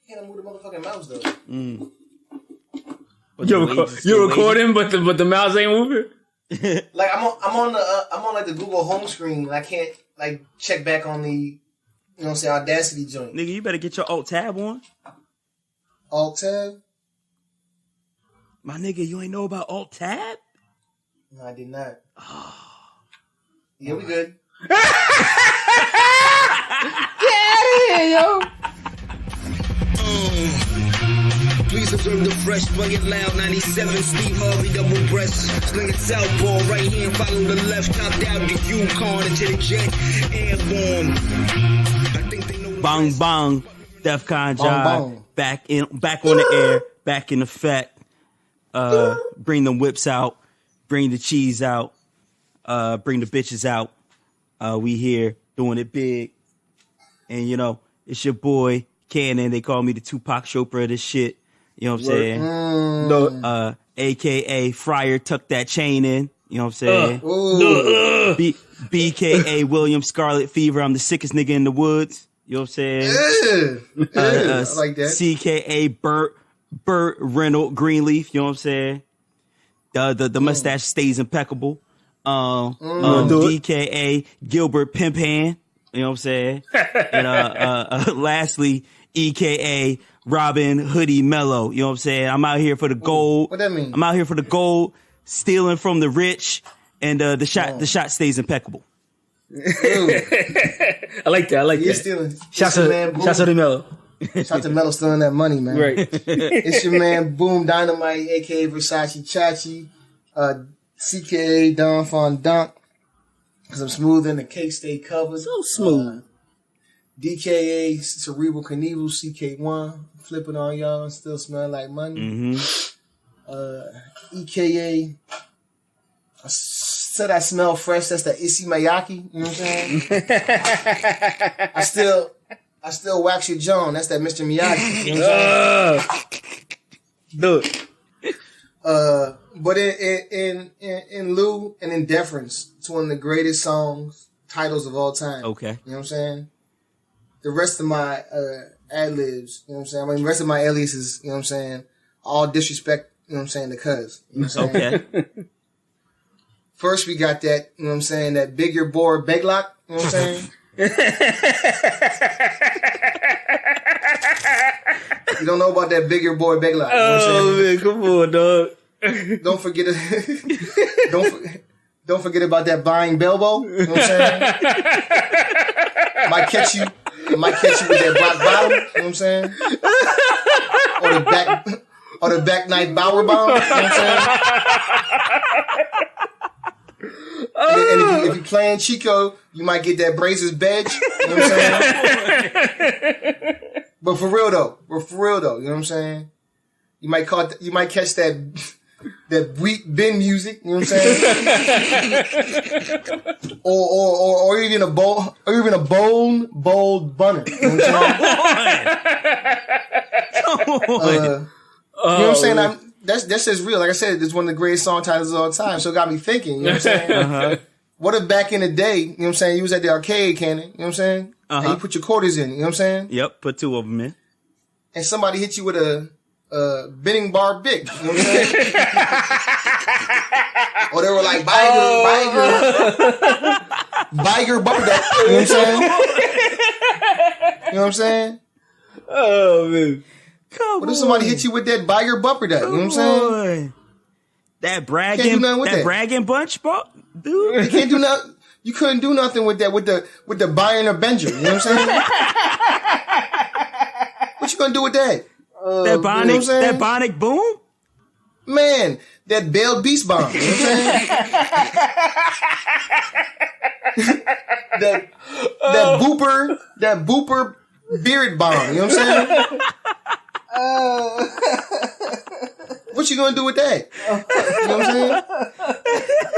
can't move the motherfucking mouse though. You're recording, but the mouse ain't moving. Like I'm on like the Google home screen, and I can't like check back on the, you know what I'm saying, Audacity joint. Nigga, you better get your alt tab on. Alt tab? My nigga, you ain't know about alt tab? No, I did not. Yeah, we good. Get out of here, yo. Please observe the fresh, bucket loud, 97, Steve Harvey, double breast, sling it southpaw, right hand, follow the left, topped out the Yukon into the jet, airborne. I think they know the Bong rest. bong, DefCon Jive, bong. back on the air, back in effect. Bring them whips out, bring the cheese out, bring the bitches out. We here doing it big, and you know it's your boy Cannon. They call me the Tupac Chopper of this shit. You know what I'm saying? AKA Friar, tuck that chain in. You know what I'm saying? BKA William Scarlet Fever. I'm the sickest nigga in the woods. You know what I'm saying? I like that. CKA Burt Reynolds Greenleaf. You know what I'm saying? The mustache stays impeccable. DKA Gilbert Pimphan. You know what I'm saying? And lastly, EKA Robin Hoodie Mellow. You know what I'm saying? I'm out here for the gold. What that mean? I'm out here for the gold, stealing from the rich, and the shot stays impeccable. I like that. You're stealing. Shouts to the Mellow. Shout to Mello stealing that money, man. Right. It's your man Boom Dynamite, aka Versace Chachi, CKA Don Fondant, because I'm smooth and the cake stay covered. So smooth. DKA Cerebral Knievel CK1, flipping on y'all and still smell like money. EKA, I said I smell fresh. That's the Issey Miyake. You know what I'm saying? I still wax your John. That's that Mr. Miyagi. You know what I'm saying? Do it. But in lieu and in deference to one of the greatest titles of all time. Okay. You know what I'm saying? The rest of my ad-libs, you know what I'm saying? I mean, the rest of my aliases, you know what I'm saying? All disrespect, you know what I'm saying, the cuz. You know what I'm saying? Okay. First, we got that, you know what I'm saying, that big your board beglock, you know what I'm saying? You don't know about that big your boy beglock. You know what I'm saying? Man, come on, dog. Don't forget don't forget about that buying Belbo. You know what I'm saying? Might catch you with that black bottom. You know what I'm saying? Or the back knife Bauer bomb. You know what I'm saying? And if you're playing Chico, you might get that Brazers Bedge. You know what I'm saying? But for real though, you know what I'm saying? You might catch that wheat bin music, you know what I'm saying? or even a bone bold bunner. You know what I'm saying? You know what I'm saying? That's just real. Like I said, it's one of the greatest song titles of all time. So it got me thinking, you know what I'm saying? What if back in the day, you know what I'm saying, you was at the arcade, Cannon, you know what I'm saying? And you put your quarters in, you know what I'm saying? Yep, put 2 of them in. And somebody hit you with a Benning Bar Bic, you know what I'm saying? Or they were like, Biger bumper that, you know what I'm saying? You know what I'm saying? Oh, man. What if somebody hit you with that Biger bumper that, you know what I'm saying? That bragging bunch, bro? Dude. You can't do nothing. You couldn't do nothing with that, with the Bayern or Benja, you know what I'm saying? What you gonna do with that? That Bionic Boom? Man, that Bell Beast bomb. You know what I'm saying? that booper beard bomb. You know what I'm saying? What you gonna do with that? You know what I'm saying?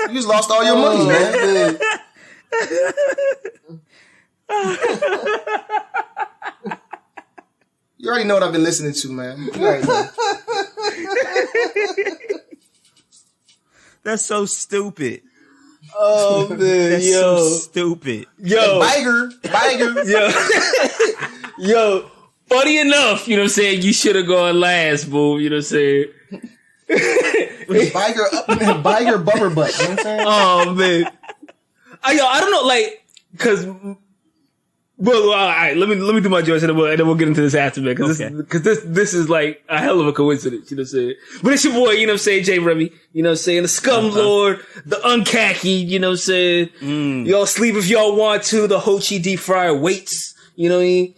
You just lost all your money, man. You already know what I've been listening to, man. You already know. That's so stupid. Oh, man. That's so stupid. Yo. Biger. Yo. funny enough, you know what I'm saying, you should have gone last, boo, you know what I'm saying? buy your bummer butt, you know what I'm saying? Oh, man. I don't know, like, cause, well, all right, let me do my joints and then we'll get into this after, man, cause this is like a hell of a coincidence, you know what I'm saying? But it's your boy, you know what I'm saying, J. Remy, you know what I'm saying, the Scum Lord, the Unkhaki, you know what I'm saying? Y'all sleep if y'all want to, the Ho Chi deep fryer waits, you know what I mean?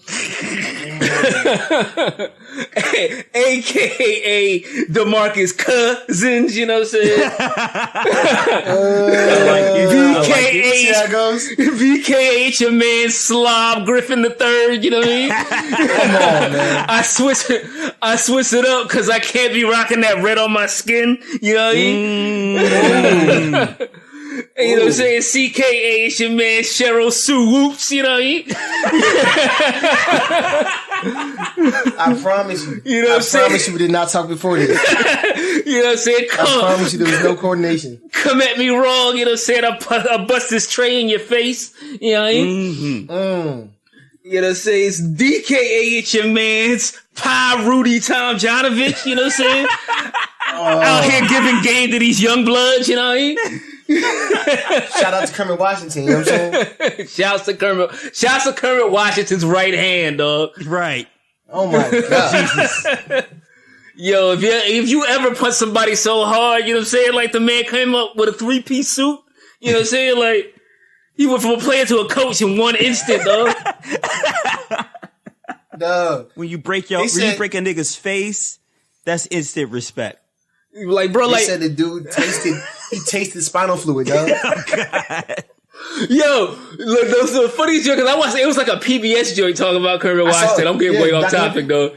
AKA DeMarcus Cousins, you know what I'm saying? VKH, your man Slob Griffin III, you know what I mean? Come on, man. I switch it up because I can't be rocking that red on my skin, you know what I mean? You know what I'm saying? CKA, it's your man Cheryl Sue Whoops, you know what I mean? I promise you. You know what I'm saying? I promise you we did not talk before this. You know what I'm saying? I promise you there was no coordination. Come at me wrong, you know what I'm saying? I'll bust this tray in your face, you know what I mean? You know what I'm saying? It's DKA, it's your man's Pie Rudy Tom Jonovich, you know what I'm saying? Out here giving game to these young bloods, you know what I mean? Shout out to Kermit Washington, you know what I'm saying? Shouts to Kermit Washington's right hand, dog. Right. Oh my God. Jesus. Yo, if you ever punch somebody so hard, you know what I'm saying? Like the man came up with a 3-piece suit, you know what I'm saying? Like, he went from a player to a coach in one instant, dog. Dog. When you break a nigga's face, that's instant respect. Like, bro, They said the dude tasted spinal fluid, dog. Oh, God. Yo, look, the funny joke, because I watched, it was like a PBS joint talking about Kermit Washington. I'm getting way off topic, though.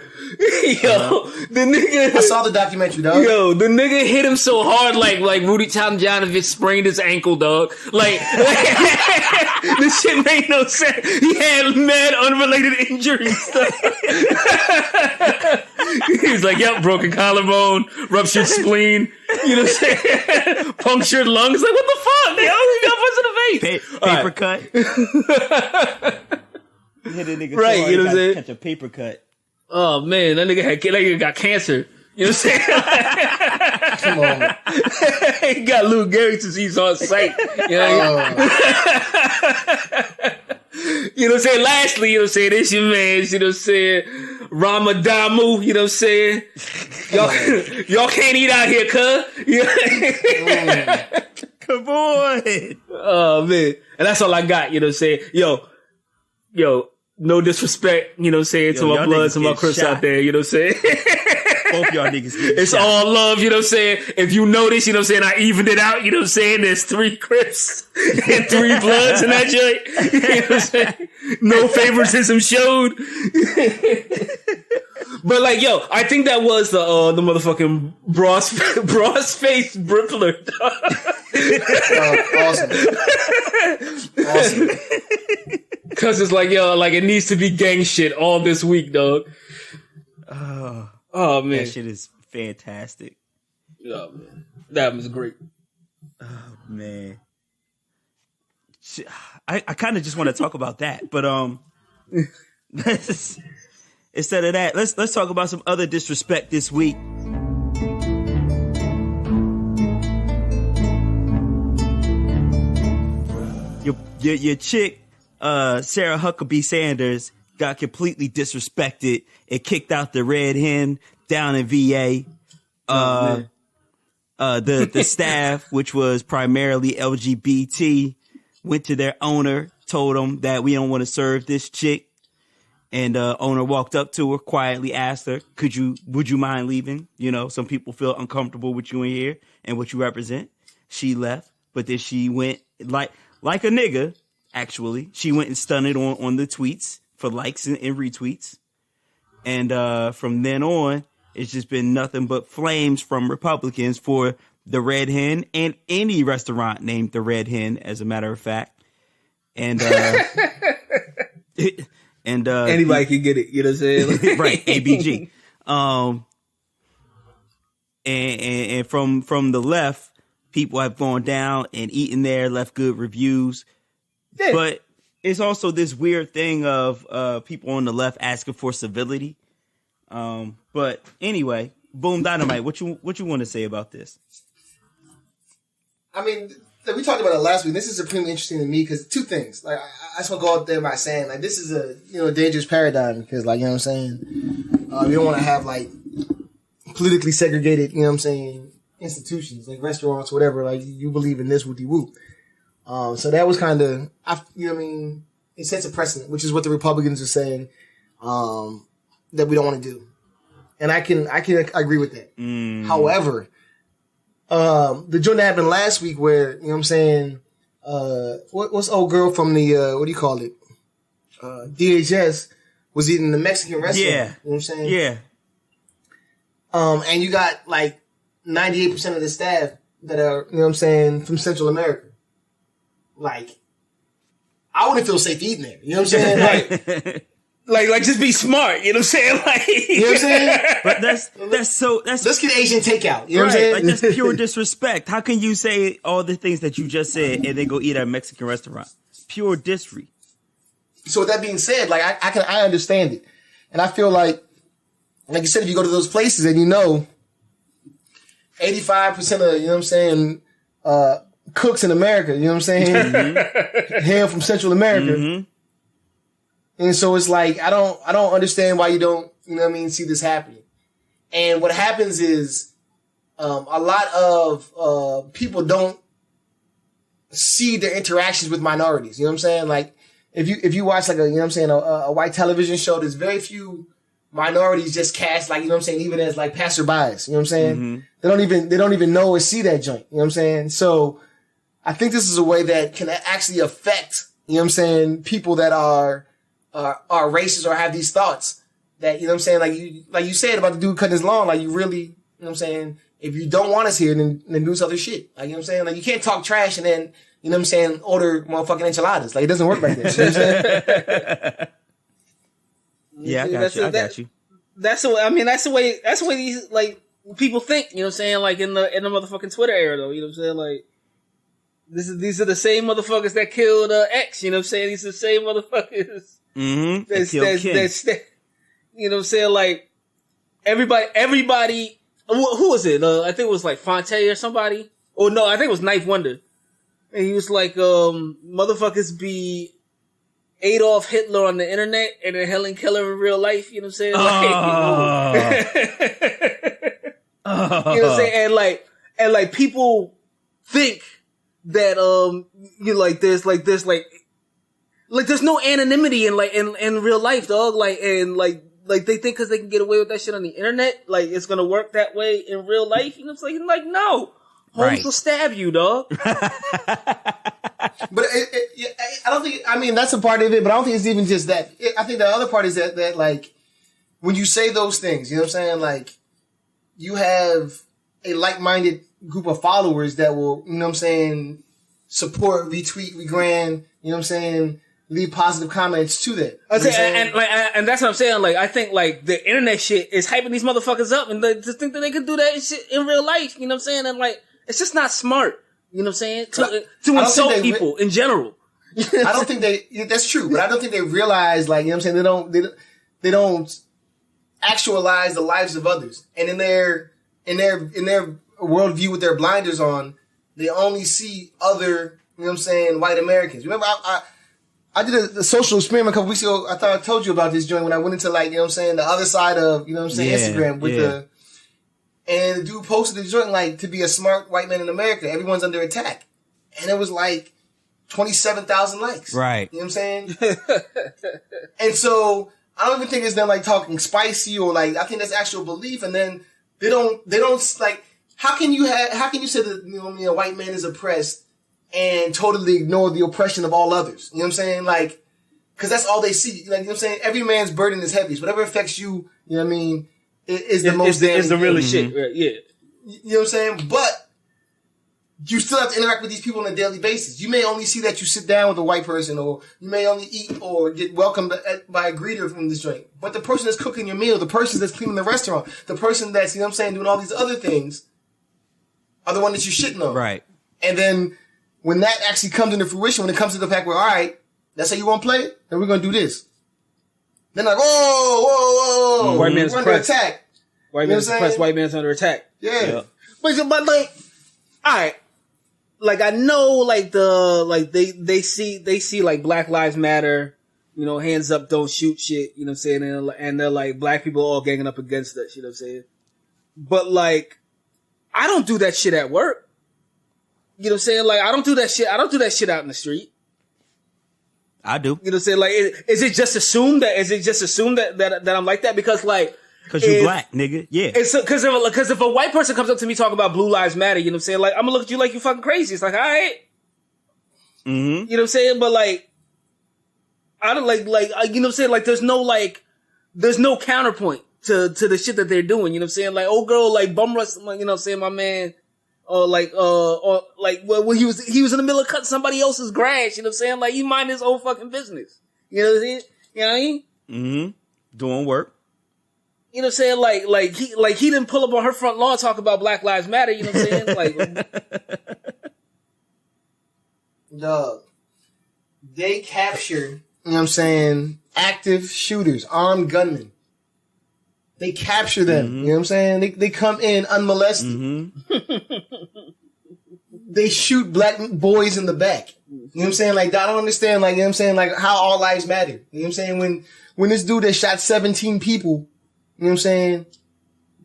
Yo, the nigga. I saw the documentary, dog. Yo, the nigga hit him so hard, like Rudy Tomjanovich sprained his ankle, dog. Like this shit made no sense. He had mad unrelated injuries. He's like, yep, broken collarbone, ruptured spleen, you know what I'm saying? Punctured lungs. Like, what the fuck? Yo, he got punched in the face. Paper cut. You hit a nigga right, so hard, you know what I'm saying? Catch a paper cut. Oh man, that nigga got cancer. You know what I'm saying? Come on. He got Lou Gehrig's disease on sight. You know what I mean? You know what I'm saying? Lastly, you know what I'm saying? This your man, you know what I'm saying? Ramadamu, you know what I'm saying? Y'all can't eat out here, cuz. Come on. Oh man. And that's all I got, you know what I'm saying? Yo, no disrespect, you know what I'm saying, to my bloods and my Crips out there, you know what I'm saying? Both y'all niggas get It's shot. all love, you know what I'm saying? If you notice, you know what I'm saying, I evened it out, you know what I'm saying? There's 3 Crips and 3 bloods in that joint. You know what I'm saying? No favoritism showed. But like, yo, I think that was the motherfucking bras face Brippler. Awesome. Cause it's like, yo, like it needs to be gang shit all this week, dog. Oh man, that shit is fantastic. Oh man, that was great. Oh man, I kind of just want to talk about that, but instead of that, let's talk about some other disrespect this week. Your chick, Sarah Huckabee Sanders, got completely disrespected and kicked out the Red Hen down in VA. The staff, which was primarily LGBT, went to their owner, told him that we don't want to serve this chick. And owner walked up to her, quietly asked her, would you mind leaving? You know, some people feel uncomfortable with you in here and what you represent. She left, but then she went like a nigga, actually. She went and stunted on the tweets for likes and retweets. And from then on, it's just been nothing but flames from Republicans for the Red Hen and any restaurant named the Red Hen, as a matter of fact. And anybody can get it, you know what I'm saying? Right, ABG. And from the left, people have gone down and eaten there, left good reviews. Yeah. But it's also this weird thing of people on the left asking for civility. But anyway, Boom Dynamite, what you want to say about this? I mean, we talked about it last week. This is supremely interesting to me because two things. Like, I just want to go out there by saying, like, this is a dangerous paradigm because, like, you know what I'm saying? You don't want to have, like, politically segregated, you know what I'm saying, institutions, like restaurants, whatever. Like, you believe in this, whoop-de-whoop. So that was kind of, you know what I mean? It sets a precedent, which is what the Republicans are saying, that we don't want to do. And I can agree with that. However, the joint that happened last week where, you know what I'm saying, what's old girl from the, what do you call it? DHS was eating the Mexican restaurant. Yeah. You know what I'm saying? Yeah. And you got like 98% of the staff that are, you know what I'm saying, from Central America. Like, I wouldn't feel safe eating there. You know what I'm saying? Like just be smart. You know what I'm saying? Like, you know what I'm saying? But that's let's get Asian takeout. You know what I'm saying? Like, that's pure disrespect. How can you say all the things that you just said and then go eat at a Mexican restaurant? Pure disrespect. So with that being said, like I understand it. And I feel like you said, if you go to those places and 85% of, you know what I'm saying, cooks in America, you know what I'm saying, hail from Central America. Mm-hmm. And so it's like, I don't understand why you don't, you know what I mean, see this happening. And what happens is, a lot of, people don't see their interactions with minorities. You know what I'm saying? Like, if you watch like you know what I'm saying, a white television show, there's very few minorities just cast, like, you know what I'm saying, even as like passerbys. You know what I'm saying? Mm-hmm. They don't even know or see that joint. You know what I'm saying? So I think this is a way that can actually affect, you know what I'm saying, people that are racist or have these thoughts that, you know what I'm saying, like you said about the dude cutting his lawn, like, you really, you know what I'm saying, if you don't want us here, then do some other shit. Like, you know what I'm saying? Like, you can't talk trash and then, you know what I'm saying, order motherfucking enchiladas. Like, it doesn't work like that. You know what I'm saying? Yeah, I got you. That's the way these, like, people think, you know what I'm saying, like, in the motherfucking Twitter era, though, you know what I'm saying, like, these are the same motherfuckers that killed X, you know what I'm saying, these are the same motherfuckers. Mm-hmm. That's, you know what I'm saying, like, everybody, who was it? I think it was like Fonte or somebody. Or no, I think it was Knife Wonder. And he was like, motherfuckers be Adolf Hitler on the internet and then Helen Keller in real life, you know what I'm saying? Like, you know what I'm saying? And like people think that, you like, there's no anonymity in real life, dog. Like they think cause they can get away with that shit on the internet, like it's gonna work that way in real life. You know what I'm saying? Like, no. Holmes will stab you, dog. But I don't think, I mean, that's a part of it, but I don't think it's even just that. I think the other part is that like, when you say those things, you know what I'm saying? Like, you have a like-minded group of followers that will, you know what I'm saying, support, retweet, regrand, you know what I'm saying, leave positive comments to that. And that's what I'm saying. Like, I think like the internet shit is hyping these motherfuckers up, and they just think that they could do that shit in real life. You know what I'm saying? And like, it's just not smart. You know what I'm saying? To insult people in general. I don't think that's true, but I don't think they realize, like, you know what I'm saying, they don't actualize the lives of others. And in their worldview with their blinders on, they only see other, you know what I'm saying, white Americans. Remember, I did a social experiment a couple weeks ago. I thought I told you about this joint when I went into, like, you know what I'm saying, the other side of, you know what I'm saying, Instagram with and the dude posted the joint, like, to be a smart white man in America, everyone's under attack. And it was like 27,000 likes. Right. You know what I'm saying? And so I don't even think it's them like talking spicy or like, I think that's actual belief. And then they don't like, how can you say that, you know, a white man is oppressed and totally ignore the oppression of all others? You know what I'm saying? Like, cause that's all they see. Like, you know what I'm saying? Every man's burden is heavy. So whatever affects you, you know what I mean, is the most damaging. It's the realest shit. Right? Yeah. You know what I'm saying? But you still have to interact with these people on a daily basis. You may only see that you sit down with a white person, or you may only eat or get welcomed by a greeter from this joint. But the person that's cooking your meal, the person that's cleaning the restaurant, the person that's, you know what I'm saying, doing all these other things are the one that you're shitting on. Right. And then when that actually comes into fruition, when it comes to the fact where, all right, That's how you want to play? Then we're going to do this. Then like, whoa. White man's we're under pressed. attack. White man's pressed. White man's under attack. Yeah. But like, all right. Like I know, like they see like Black Lives Matter, you know, hands up, don't shoot shit, you know what I'm saying, and they're like black people all ganging up against us, you know what I'm saying. But like, I don't do that shit at work. You know what I'm saying? Like I don't do that shit. I don't do that shit out in the street. I do. You know what I'm saying? Like, is it just assumed that I'm like that because like. Cause you're black, nigga. Yeah. It's cause if a white person comes up to me talking about Blue Lives Matter, you know what I'm saying? Like, I'm gonna look at you like you fucking crazy. It's like, all right. Mm-hmm. You know what I'm saying? But like, I don't like, you know what I'm saying? Like, there's no counterpoint to the shit that they're doing. You know what I'm saying? Like, old girl, like, bum rush, you know what I'm saying? My man, when he was in the middle of cutting somebody else's grass, you know what I'm saying? Like, he mind his own fucking business. You know what I'm saying? You know what I mean? Mm-hmm. Doing work. You know what I'm saying? Like he didn't pull up on her front lawn talk about Black Lives Matter. You know what I'm saying? Like, dog, they capture, you know what I'm saying, active shooters, armed gunmen. They capture them. You know what I'm saying? They come in unmolested. Mm-hmm. They shoot black boys in the back. You know what I'm saying? Like, I don't understand, like, you know what I'm saying, like, how all lives matter. You know what I'm saying? When this dude that shot 17 people, you know what I'm saying,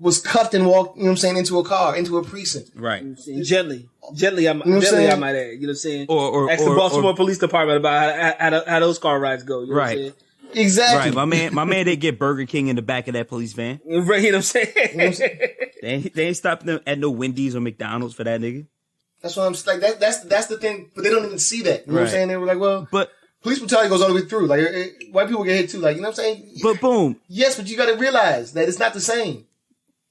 was cuffed and walked, you know what I'm saying, into a car, into a precinct. Right. Gently, I might add. You know what I'm saying? Or ask the Baltimore Police Department about how those car rides go. You know what I'm saying? Exactly. Right. My man did get Burger King in the back of that police van. Right, you know what I'm saying? You know what I'm saying? They ain't stopping them at no Wendy's or McDonald's for that nigga. That's what I'm like. That's the thing, but they don't even see that. You know what I'm saying? They were like, well, but police brutality goes all the way through. Like, white people get hit too. Like, you know what I'm saying? But boom. Yes, but you got to realize that it's not the same.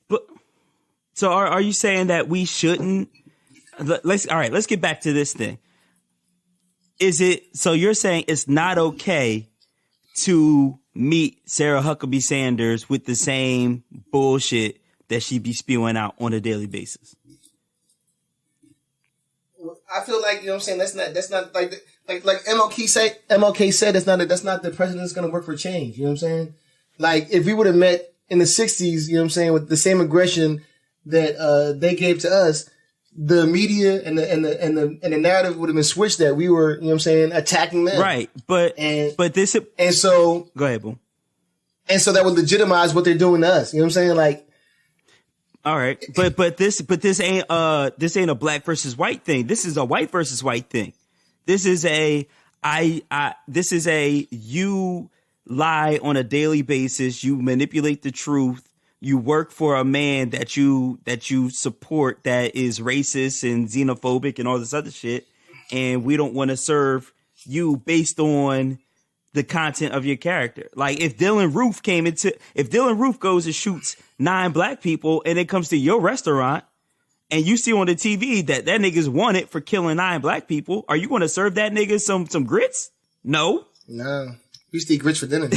But so are you saying that we shouldn't? Let's get back to this thing. Is it so? You're saying it's not okay to meet Sarah Huckabee Sanders with the same bullshit that she be spewing out on a daily basis? I feel like, you know what I'm saying, that's not like MLK said that's not the president that's going to work for change. You know what I'm saying? Like, if we would have met in the 60s, you know what I'm saying, with the same aggression that they gave to us, the media and the narrative would have been switched that we were, you know what I'm saying, attacking them. Right. But so go ahead, boom. And so that would legitimize what they're doing to us. You know what I'm saying? Like, all right, but this ain't a black versus white thing. This is a white versus white thing. This is you lie on a daily basis. You manipulate the truth. You work for a man that you support that is racist and xenophobic and all this other shit. And we don't want to serve you based on the content of your character. Like, if Dylan Roof goes and shoots 9 black people and it comes to your restaurant and you see on the TV that nigga's wanted for killing 9 black people, are you going to serve that nigga some grits? No. We used to eat grits for dinner.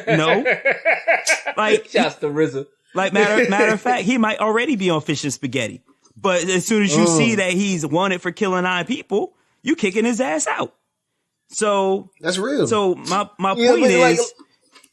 No. Like, shouts to RZA. Like, matter of fact, he might already be on fish and spaghetti. But as soon as you see that he's wanted for killing 9 people, you kicking his ass out. So that's real. So my point is,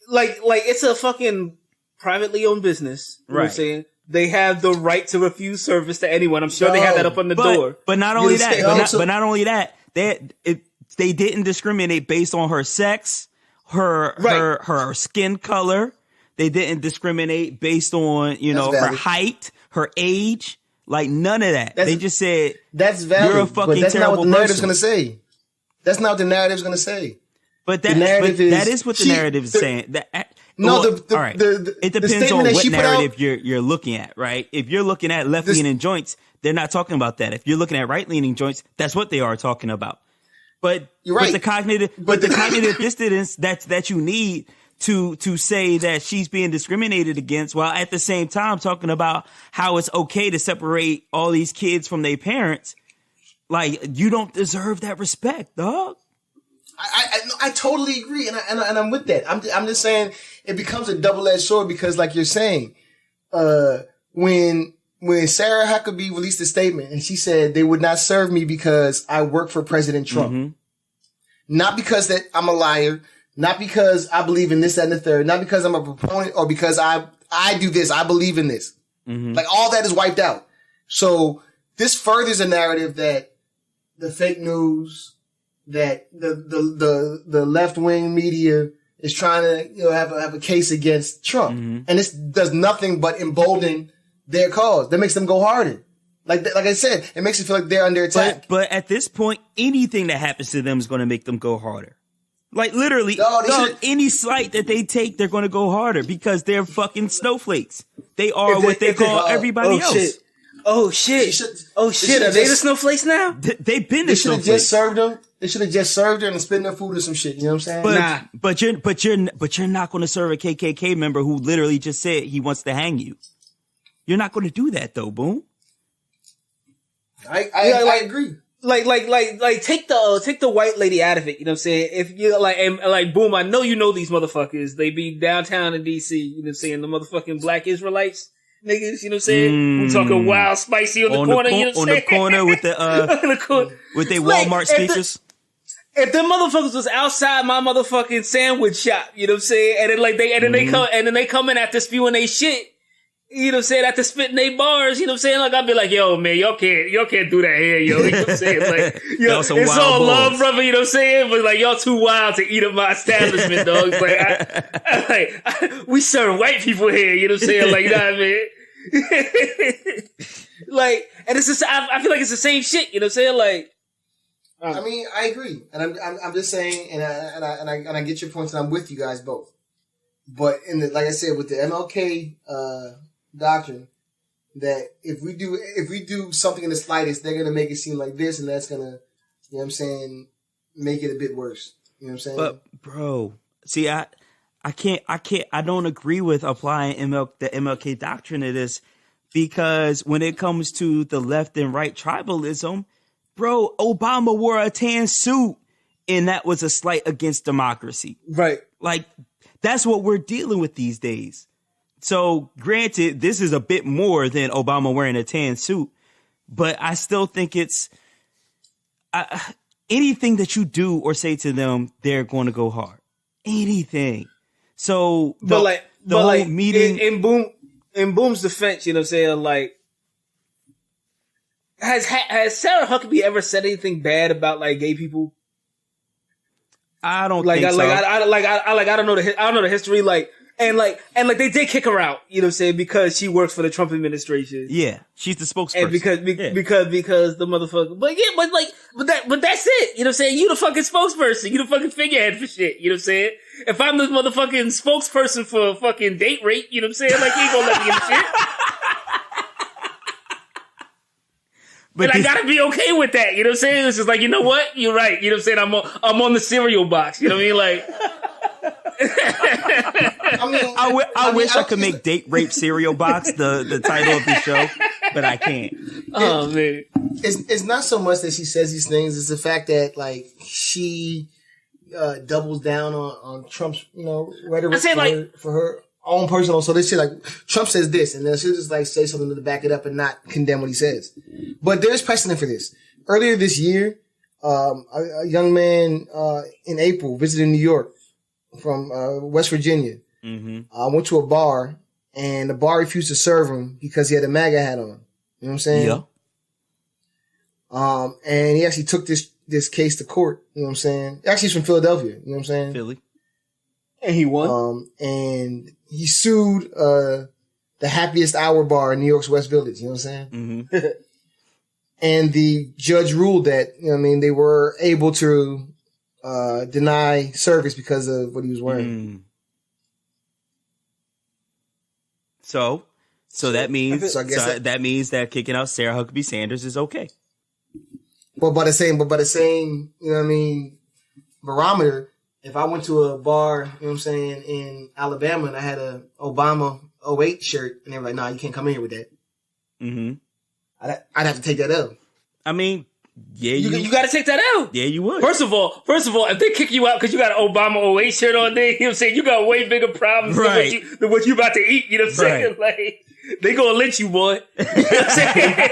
like it's a fucking privately owned business. You know what I'm saying? They have the right to refuse service to anyone. I'm sure they have that up on the door. But not only that, they didn't discriminate based on her sex, her skin color. They didn't discriminate based on, her height, her age. Like, none of that. They just said, that's valid, you're a fucking but that's not what the narrative's person. Going to say. That's not what the narrative's going to say. But that is what the narrative is saying. It depends on what narrative you're looking at, right? If you're looking at left-leaning joints, they're not talking about that. If you're looking at right-leaning joints, that's what they are talking about. But you're right. The cognitive dissonance that you need to say that she's being discriminated against, while at the same time talking about how it's okay to separate all these kids from their parents. Like, you don't deserve that respect, dog. I totally agree, and I'm with that. I'm just saying it becomes a double-edged sword because, like you're saying, when Sarah Huckabee released a statement and she said they would not serve me because I work for President Trump. Mm-hmm. not because that I'm a liar, not because I believe in this, that, and the third, not because I'm a proponent or because I do this, I believe in this. Mm-hmm. Like all that is wiped out. So this furthers a narrative that the fake news, that the left wing media is trying to have a case against Trump, and this does nothing but embolden their cause. That makes them go harder. Like I said, it makes it feel like they're under attack. But at this point, anything that happens to them is going to make them go harder. Like literally, any slight that they take, they're going to go harder because they're fucking snowflakes. They are what they call everybody else. Shit. Oh shit! Are they the snowflakes now? They've been the snowflakes. They should have just served them. They should have just served her and spent their food or some shit. You know what I'm saying? But you're not going to serve a KKK member who literally just said he wants to hang you. You're not going to do that though, Boom. I agree. Like take the white lady out of it. You know what I'm saying? If you like Boom, I know you know these motherfuckers. They be downtown in DC. You know what I'm saying? The motherfucking black Israelites. Niggas, you know what I'm saying? We talking wild, spicy on the corner, you know what I'm saying? On the corner with the, with their Walmart speakers. If them motherfuckers was outside my motherfucking sandwich shop, you know what I'm saying? And then they come in after spewing they shit, you know what I'm saying? After spitting they bars, you know what I'm saying? Like, I'd be like, yo, man, y'all can't do that here, yo. You know what I'm saying? Like, yo, it's all bulls. Love, brother, you know what I'm saying? But like, y'all too wild to eat up my establishment, dog. Like, we serve white people here, you know what I'm saying? Like, you know what I mean? Like, and it's just, I feel like it's the same shit, you know what I'm saying? Like, I mean, I agree, and I'm just saying, and I get your points, and I'm with you guys both. But like I said, with the MLK doctrine, that if we do something in the slightest, they're gonna make it seem like this, and that's gonna, you know what I'm saying, make it a bit worse. You know what I'm saying? But bro, see, I don't agree with applying the MLK doctrine to this, because when it comes to the left and right tribalism, bro, Obama wore a tan suit, and that was a slight against democracy. Right. Like, that's what we're dealing with these days. So granted, this is a bit more than Obama wearing a tan suit, but I still think it's anything that you do or say to them, they're going to go hard. Anything. So the whole meeting in Boom's defense, you know what I'm saying? Like, has Sarah Huckabee ever said anything bad about like gay people? I don't think so. I don't know the history. And they did kick her out, you know what I'm saying, because she works for the Trump administration. Yeah, she's the spokesperson. And because the motherfucker. But that's it. You know what I'm saying? You the fucking spokesperson. You the fucking figurehead for shit. You know what I'm saying? If I'm the motherfucking spokesperson for fucking date rape, you know what I'm saying? Like, you ain't gonna let me get the shit. But I gotta be okay with that. You know what I'm saying? It's just like, you know what? You're right. You know what I'm saying? I'm on the cereal box. You know what I mean? Like, I wish I could make Date Rape Cereal Box the title of the show, but I can't. Oh man. It's not so much that she says these things, it's the fact that like she doubles down on Trump's, you know, rhetoric for her own personal. So they say like Trump says this, and then she'll just like say something to back it up and not condemn what he says. But there's precedent for this. Earlier this year, a young man in April visited New York from West Virginia. Mm-hmm. Went to a bar, and the bar refused to serve him because he had a MAGA hat on. You know what I'm saying? Yeah. And he actually took this case to court. You know what I'm saying? Actually, he's from Philadelphia. You know what I'm saying? Philly. And he won. And he sued the Happiest Hour bar in New York's West Village. You know what I'm saying? Mm-hmm. And the judge ruled that, you know what I mean, they were able to deny service because of what he was wearing. Mm. So that means that means that kicking out Sarah Huckabee Sanders is okay. But by the same, you know what I mean, barometer, if I went to a bar, you know what I'm saying, in Alabama and I had a Obama 08 shirt and they were like, nah, you can't come in here with that. Mm-hmm. I'd have to take that out. I mean, yeah, you got to take that out. Yeah, you would. First of all, if they kick you out because you got an Obama 08 shirt on there, you know what I'm saying, you got way bigger problems than what you about to eat. You know what I'm saying? Like, they gonna lynch you, boy. You know what I'm saying?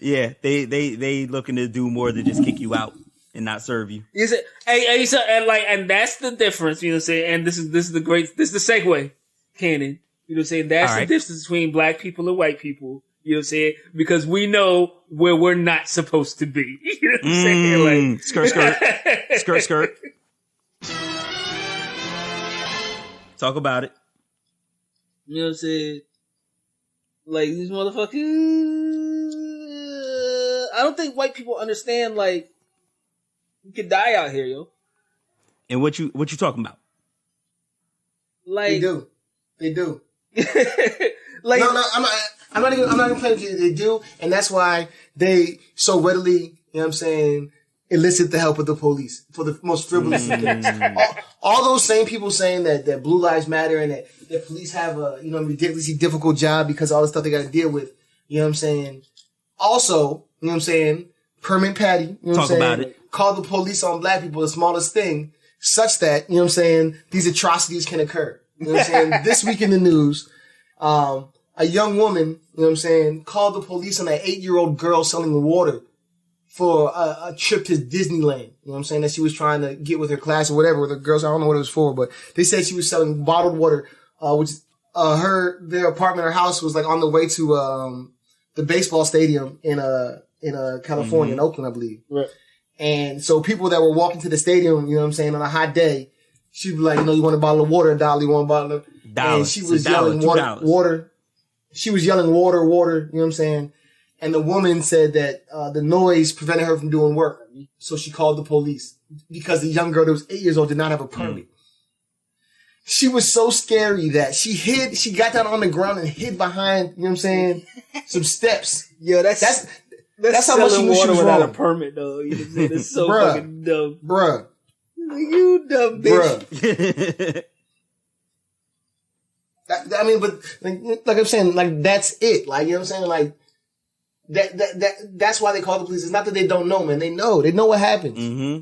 Yeah, they looking to do more than just kick you out and not serve you. You say, and that's the difference. You know what I'm saying? And this is the segue, Cannon. You know what I'm saying? That's the difference between black people and white people. You know what I'm saying? Because we know where we're not supposed to be. You know what I'm saying? Like, skirt. Talk about it. You know what I'm saying? Like, these motherfuckers, I don't think white people understand, like, you could die out here, yo. And what you talking about? Like, They do. Like, no, I'm not even playing with you. They do, and that's why they so readily, you know what I'm saying, elicit the help of the police for the most frivolous things. All those same people saying that Blue Lives Matter and that police have a, you know, ridiculously difficult job because of all the stuff they got to deal with. You know what I'm saying? Also, you know what I'm saying, Permit Patty, you know what I'm saying? Talk about it. Call the police on black people the smallest thing, such that, you know what I'm saying, these atrocities can occur. You know what I'm saying? This week in the news, a young woman, you know what I'm saying, called the police on an 8-year-old girl selling water for a trip to Disneyland. You know what I'm saying? That she was trying to get with her class or whatever with her girls. I don't know what it was for, but they said she was selling bottled water, which their apartment or house was like on the way to the baseball stadium in California, in Oakland, I believe. Right. And so people that were walking to the stadium, you know what I'm saying, on a hot day, she'd be like, you know, you want a bottle of water, $1, you want a bottle of, and she was yelling water. She was yelling water, you know what I'm saying? And the woman said that the noise prevented her from doing work. So she called the police because the young girl that was 8 years old did not have a permit. She was so scary that she got down on the ground and hid behind, you know what I'm saying, some steps. Yo, that's how much she knew she was without wrong. A permit, though. You know what I'm saying? It's so fucking dumb. Bruh. You dumb bitch. I mean, but like I'm saying, like that's it. Like, you know what I'm saying? Like that's why they call the police. It's not that they don't know, man. They know what happens. Mm-hmm.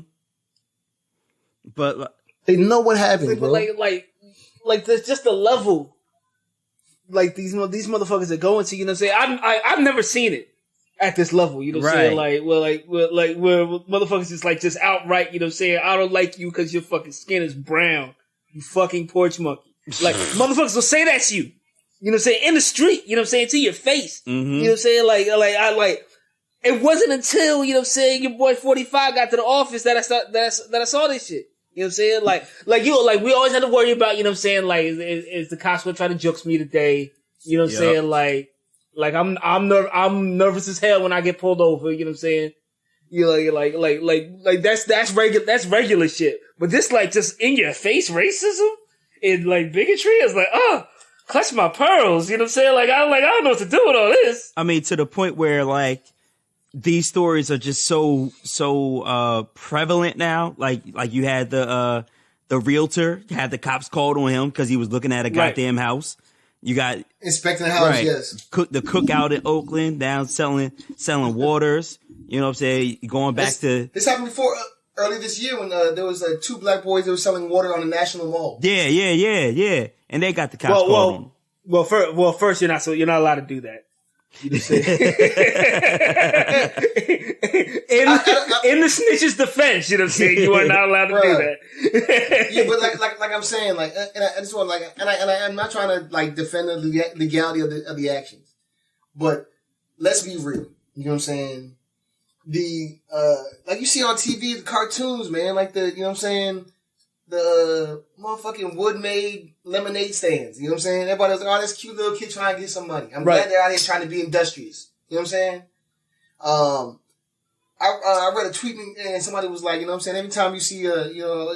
But they know what happens, bro. Like there's just a level. Like these motherfuckers that go into, you know what I'm saying? I've never seen it at this level, you know what I'm saying? Like where motherfuckers just outright, you know what I'm saying? I don't like you because your fucking skin is brown. You fucking porch monkey. Like, motherfuckers will say that to you. You know what I'm saying? In the street, you know what I'm saying? To your face. Mm-hmm. You know what I'm saying? It wasn't until, you know what I'm saying, your boy 45 got to the office that I saw this shit. You know what I'm saying? We always had to worry about, you know what I'm saying? Like, is the cops gonna try to jukes me today? You know what I'm saying? Like, I'm nervous as hell when I get pulled over. You know what I'm saying? That's regular shit. But this, like, just in your face racism and, like, bigotry is like, clutch my pearls. You know what I'm saying? I don't know what to do with all this. I mean, to the point where, like, these stories are just so prevalent now. Like you had the realtor had the cops called on him because he was looking at a goddamn house. You got inspecting the house, yes. The cookout in Oakland down selling waters. You know what I'm saying? Going back to this happened before early this year when there was 2 black boys that were selling water on the National Mall. Yeah. And they got the cops called on them. Well, first you're not allowed to do that. You know what I'm saying? in the snitch's defense, you know what I'm saying? You are not allowed to do that. Yeah, but like I'm saying, like, and I just want I'm not trying to like defend the legality of the actions, but let's be real. You know what I'm saying? The like you see on TV, the cartoons, man, like you know what I'm saying? The motherfucking wood-made lemonade stands. You know what I'm saying? Everybody was like, oh, this cute little kid trying to get some money. I'm glad they're out here trying to be industrious. You know what I'm saying? I read a tweet and somebody was like, you know what I'm saying? Every time you see a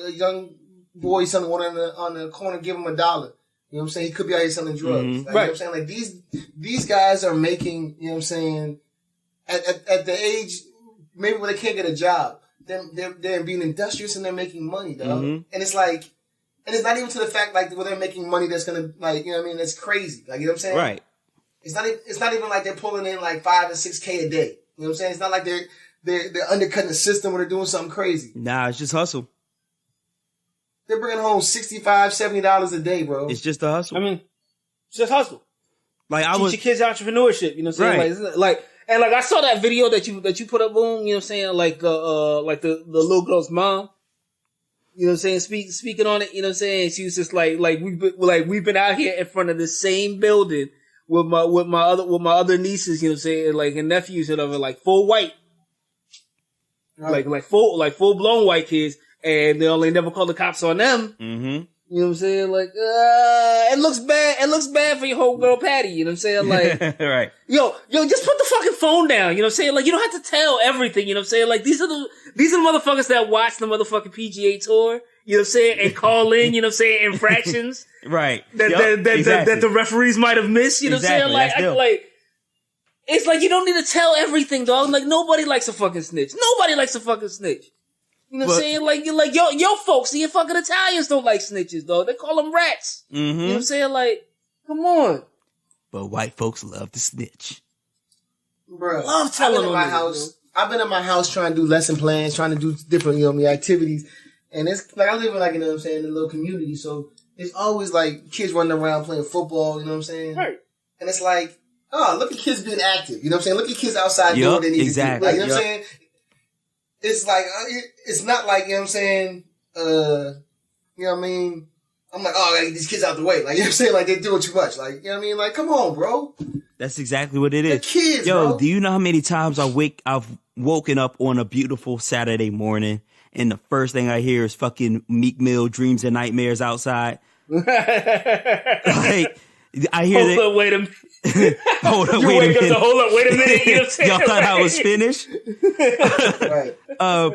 young boy selling water on the corner, give him $1. You know what I'm saying? He could be out here selling drugs. Mm-hmm. Like, you know what I'm saying? Like these guys are making, you know what I'm saying, at the age maybe where they can't get a job. They're being industrious and they're making money, dog. Mm-hmm. And it's like, and it's not even to the fact like where they're making money that's gonna like, you know what I mean, that's crazy. Like, you know what I'm saying? Right. It's not even like they're pulling in like 5 and 6K a day. You know what I'm saying? It's not like they're undercutting the system or they're doing something crazy. Nah, it's just hustle. They're bringing home $65, $70 a day, bro. It's just a hustle. I mean, it's just hustle. Like teach your kids entrepreneurship. You know what I'm saying? Right. And like I saw that video that you put up, Boom. You know what I'm saying? Like the little girl's mom. You know what I'm saying? Speaking on it. You know what I'm saying? She was just like we've been out here in front of the same building with my other nieces. You know what I'm saying? Like and nephews and whatever. Like full white. Right. Like full blown white kids, and they never call the cops on them. Mm-hmm. You know what I'm saying? Like, it looks bad. It looks bad for your whole girl Patty. You know what I'm saying? Like, right. Yo, just put the fucking phone down. You know what I'm saying? Like, you don't have to tell everything. You know what I'm saying? Like, these are the motherfuckers that watch the motherfucking PGA Tour. You know what I'm saying? And call in. You know what I'm saying? Infractions. Right. That the referees might have missed. You know what I'm saying? Like, it's like you don't need to tell everything, dog. Like, nobody likes a fucking snitch. Nobody likes a fucking snitch. You know what I'm saying? Like your folks, your fucking Italians don't like snitches, dog. They call them rats. Mm-hmm. You know what I'm saying? Like, come on. But white folks love to snitch. Bro, I've been in my house trying to do lesson plans, trying to do different, activities. And it's like, I live in in a little community. So it's always like kids running around playing football, you know what I'm saying? Right. And it's like, oh, look at kids being active. You know what I'm saying? Look at kids outside doing what they need to do. Like, you know what I'm saying? It's like, it's not like, you know what I'm saying, you know what I mean? I'm like, oh, I gotta get these kids out the way. Like, you know what I'm saying? Like, they're doing too much. Like, you know what I mean? Like, come on, bro. That's exactly what it is. They're kids, bro. Do you know how many times I've woken up on a beautiful Saturday morning and the first thing I hear is fucking Meek Mill Dreams and Nightmares outside? Like, I hear that. Hold up, wait a minute. Hold up, wait a minute. Hold up, wait a minute. You know what I'm saying? Y'all thought I was finished? Right.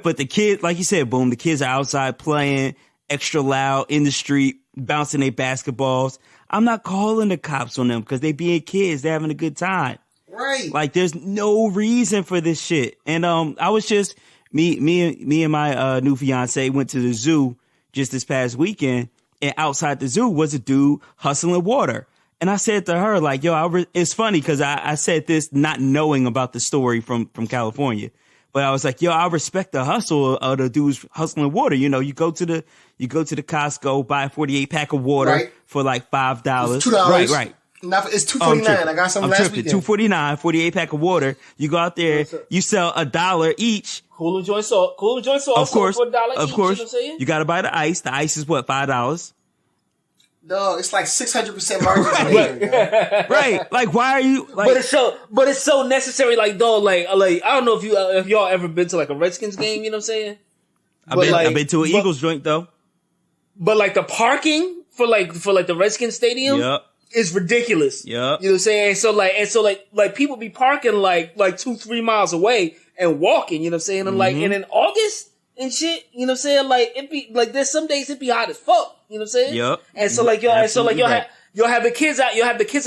But the kids, like you said, Boom, the kids are outside playing extra loud in the street, bouncing their basketballs. I'm not calling the cops on them because they being kids. They're having a good time. Right. Like, there's no reason for this shit. And I was just, me and my new fiance went to the zoo just this past weekend, and outside the zoo was a dude hustling water. And I said to her, like, yo, it's funny because I said this not knowing about the story from California. But I was like, yo, I respect the hustle of the dudes hustling water. You know, you go to the Costco, buy a 48 pack of water for like $5. It's $2. Right. It's $2.49. I got some last weekend. $2.49, 48 pack of water. You go out there, you sell $1 each. Cooler joint salt. Of course. For $1 of each, course. You know what I'm saying? You got to buy the ice. The ice is what, $5? Dog, it's like 600% margin. Right. Like, why are you like? But it's so necessary. Like, dog, like I don't know if y'all ever been to like a Redskins game. You know what I'm saying? I've been to an Eagles joint though. But like the parking for the Redskins stadium is ridiculous. Yep. You know what I'm saying? So like people be parking like 2-3 miles away and walking. You know what I'm saying? And like and in August and shit, you know what I'm saying? Like it be like there's some days it be hot as fuck. You know what I'm saying? Yep. And so like you'll have the kids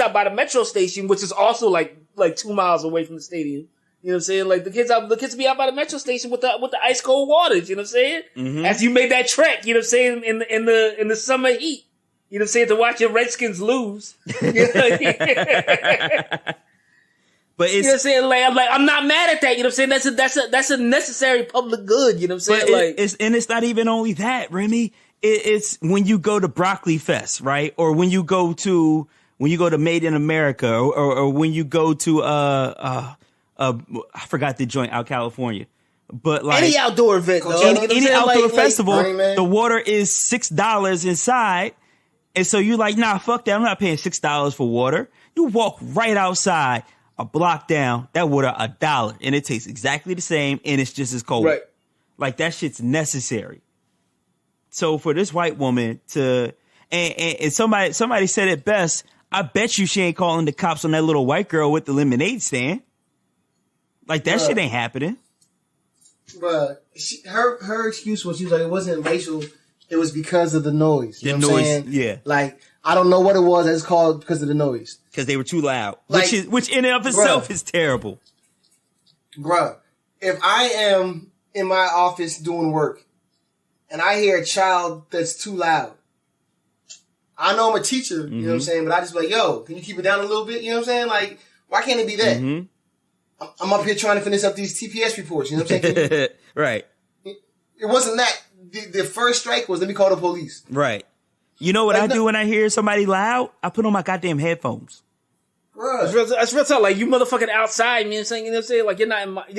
out by the metro station, which is also like 2 miles away from the stadium. You know what I'm saying? Like the kids be out by the metro station with the ice cold waters. You know what I'm saying? Mm-hmm. As you made that trek, you know what I'm saying, in the summer heat. You know what I'm saying, to watch your Redskins lose. You know what But it's, you know what I'm saying? Like I'm not mad at that. You know what I'm saying? That's a necessary public good. You know what I'm saying? It's not even only that, Remy. It's when you go to Broccoli Fest, right? Or when you go to Made in America, or when you go to I forgot the joint out California, but like any outdoor event, any outdoor festival, the water is $6 inside, and so you're like, nah, fuck that. I'm not paying $6 for water. You walk right outside, a block down, that water $1, and it tastes exactly the same, and it's just as cold. Right. Like that shit's necessary. So for this white woman to, and somebody said it best, I bet you she ain't calling the cops on that little white girl with the lemonade stand. Like that shit ain't happening. But her excuse was, she was like, it wasn't racial, it was because of the noise. You know what I'm saying? Yeah. Like, I don't know what it was, it's called because of the noise. Because they were too loud. Like, which in and of itself is terrible. Bruh, if I am in my office doing work, and I hear a child that's too loud, I know I'm a teacher, you know what I'm saying? But I just be like, yo, can you keep it down a little bit? You know what I'm saying? Like, why can't it be that? Mm-hmm. I'm up here trying to finish up these TPS reports, you know what I'm saying? Right. It wasn't that. The first strike was, let me call the police. Right. You know what I do when I hear somebody loud? I put on my goddamn headphones. That's real talk. Like, you motherfucking outside, you know what I'm saying? You know what I'm saying? Like, you're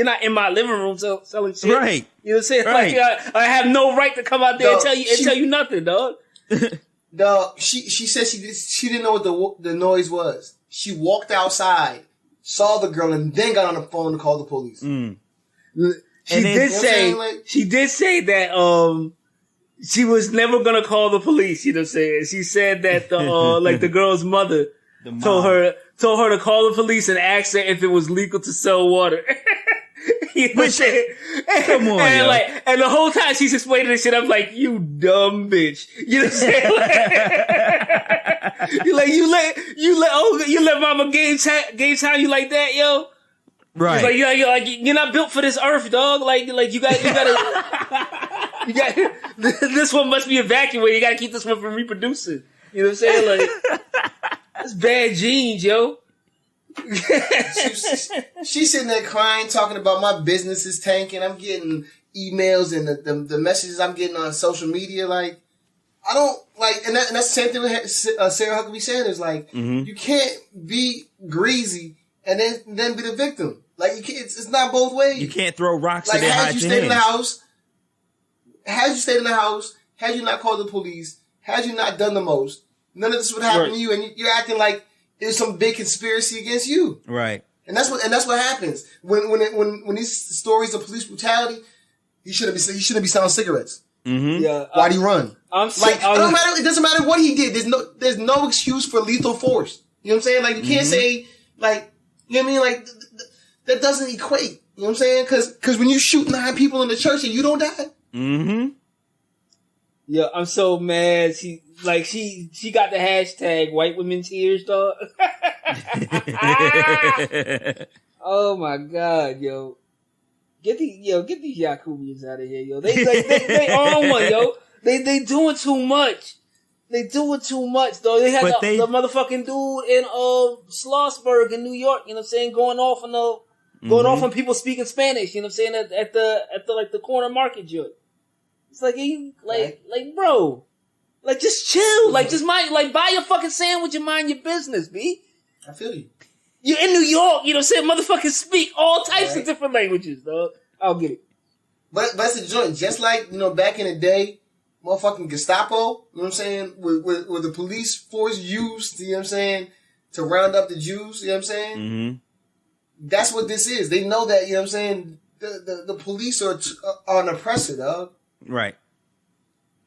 not in my living room selling shit. Right. You know what I'm saying? Right. Like, I have no right to come out there and tell you nothing, dog. Dog, she said she didn't know what the noise was. She walked outside, saw the girl, and then got on the phone to call the police. She did say that she was never gonna call the police. You know what I'm saying? She said that the girl's mother told her to call the police and ask her if it was legal to sell water. You know what I'm saying? Come on, and the whole time she's explaining this shit, I'm like, you dumb bitch. You know what I'm saying? Like, you let mama game time you like that, yo. Right. You're not built for this earth, dog. Like you gotta this one must be evacuated. You gotta keep this one from reproducing. You know what I'm saying? Like, that's bad genes, yo. She's sitting there crying, talking about my business is tanking. I'm getting emails and the messages I'm getting on social media. Like, I don't like, and that's the same thing with Sarah Huckabee Sanders. Like, you can't be greasy and then be the victim. Like, you can't. It's not both ways. You can't throw rocks. Like, at had you stayed in the house, had you not called the police, had you not done the most, none of this would happen to you, and you're acting like there's some big conspiracy against you. Right. And that's what happens when these stories of police brutality. He shouldn't be selling cigarettes. Mm-hmm. Yeah. Why'd he run? It doesn't matter what he did. There's no excuse for lethal force. You know what I'm saying? Like, you can't say, like, you know what I mean? Like, that doesn't equate. You know what I'm saying? Cause when you shoot 9 people in the church and you don't die. Mm-hmm. Yeah, I'm so mad. She got the hashtag white women tears, dog. Oh my God, yo. Get these Yakubians out of here, yo. They on one, yo. They doing too much. They doing too much, though. They had the motherfucking dude in Schlossberg in New York, you know what I'm saying, going off on people speaking Spanish, you know what I'm saying, at the corner market joint. It's like, bro, like, just chill, like, buy your fucking sandwich and mind your business, B. I feel you. You're in New York, you know what I'm saying, motherfuckers speak all types of different languages, dog. I'll get it. But that's the joint. Just like, you know, back in the day, motherfucking Gestapo, you know what I'm saying, with the police force used, you know what I'm saying, to round up the Jews, you know what I'm saying? Mm-hmm. That's what this is. They know that, you know what I'm saying, the police are an oppressor, dog. Right.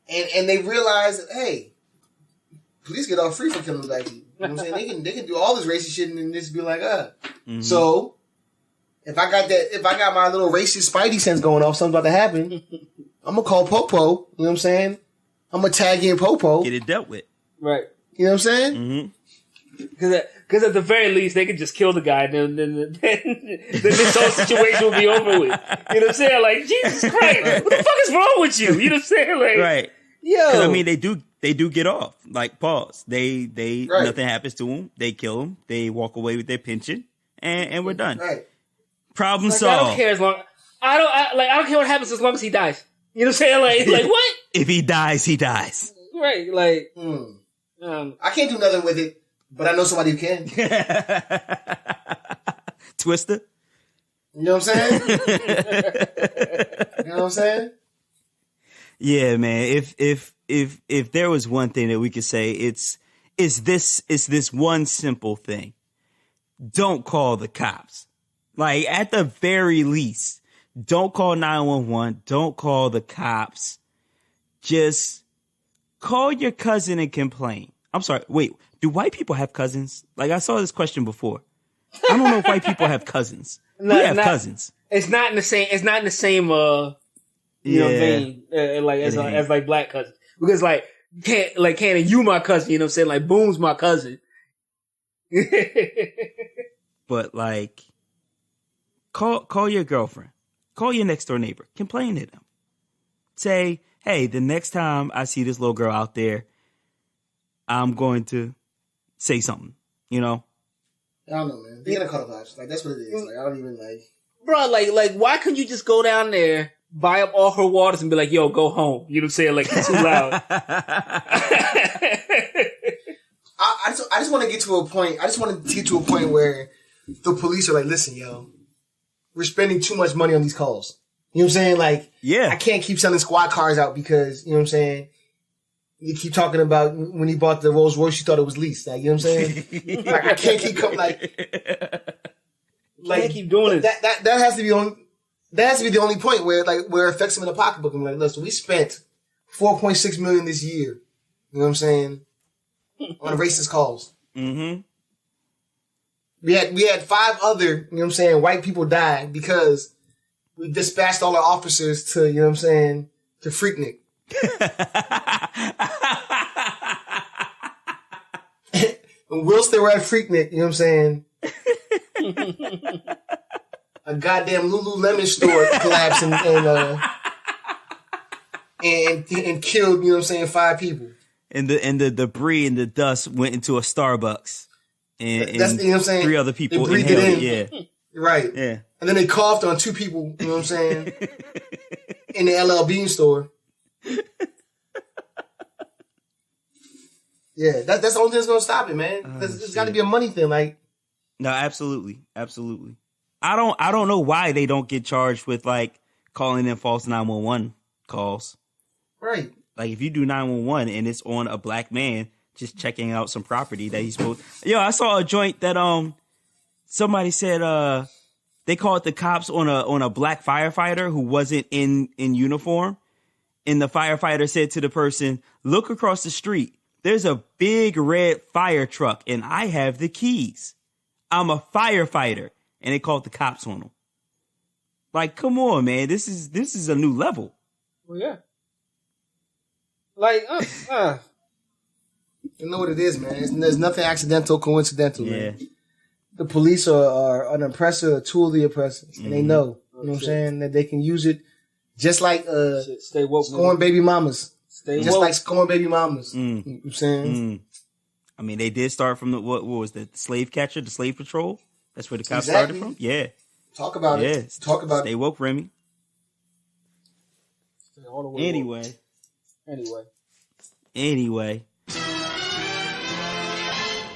And they realize that, hey, police get off free for killing black people. You know what I'm saying? They can do all this racist shit and then just be like, Mm-hmm. So, if I got my little racist spidey sense going off, something's about to happen, I'm gonna call Popo, you know what I'm saying? I'm gonna tag in Popo. Get it dealt with. Right. You know what I'm saying? Mm-hmm. Because at the very least, they could just kill the guy, then this whole situation will be over with. You know what I'm saying? Like, Jesus Christ, what the fuck is wrong with you? You know what I'm saying? Like, right. Yo. I mean, they do get off. Like, pause. They right. Nothing happens to them. They kill them. They walk away with their pension, and we're done. Right. Problem solved. I don't care as long. I don't care what happens as long as he dies. You know what I'm saying? Like what? If he dies, he dies. Right. Like, I can't do nothing with it, but I know somebody who can. Twister. You know what I'm saying? You know what I'm saying? Yeah, man. If there was one thing that we could say, it's this one simple thing. Don't call the cops. Like, at the very least, don't call 911. Don't call the cops. Just call your cousin and complain. I'm sorry. Wait, do white people have cousins? Like, I saw this question before. I don't know if white people have cousins. We have cousins. It's not in the same. It's not in the same. Vein. As like black cousins, because Cannon, you my cousin. You know what I'm saying? Like, Boom's my cousin. But like, call your girlfriend. Call your next door neighbor. Complain to them. Say, hey, the next time I see this little girl out there, I'm going to say something. You know? I don't know, man. They gonna cut off. Like, that's what it is. Like, I don't even like. Bro, like, why couldn't you just go down there, buy up all her waters, and be like, yo, go home? You know what I'm saying? Like, it's too loud. I just want to get to a point. I just want to get to a point where the police are like, listen, yo, we're spending too much money on these calls. You know what I'm saying? Like, Yeah. I can't keep selling squad cars out because, you know what I'm saying? You keep talking about when he bought the Rolls Royce, you thought it was leased. Like, you know what I'm saying? Like, I can't keep coming, Can't keep doing it. That has to be the only point where it affects him in the pocketbook. I'm like, listen, we spent $4.6 million this year. You know what I'm saying? On racist calls. Mm-hmm. We had 5 other, you know what I'm saying, white people die because we dispatched all our officers to, you know what I'm saying, to Freaknik. And whilst they were at Freaknik, you know what I'm saying, a goddamn Lululemon store collapsed and killed, you know what I'm saying, 5 people. And the debris and the dust went into a Starbucks. And That's, you know what I'm saying? 3 other people They breathed inhaled it it. in. Yeah. Right. Yeah. And then they coughed on 2 people, you know what I'm saying, in the LL Bean store. Yeah, that's the only thing that's gonna stop it, man. There's got to be a money thing, like. No, absolutely. I don't know why they don't get charged with like calling in false 911 calls. Right. Like if you do 911 and it's on a black man just checking out some property that he's supposed. Yo, I saw a joint that somebody said they called the cops on a black firefighter who wasn't in uniform, and the firefighter said to the person, "Look across the street. There's a big red fire truck and I have the keys. I'm a firefighter." And they called the cops on him. Like, come on, man. This is a new level. Well, yeah. Like, You know what it is, man. There's nothing accidental, coincidental, Yeah. man. The police are an oppressor, a tool of the oppressor. And they know, you know what I'm saying, that they can use it just like stay woke, scoring baby mamas. Stay just woke. like scoring baby mamas. You know what I'm saying? I mean, they did start from the what was the slave catcher, the slave patrol? That's where the cops Exactly. started from? Yeah. Talk about Yeah. it. Talk about Stay it. woke, Remy. Stay all the way woke. Anyway.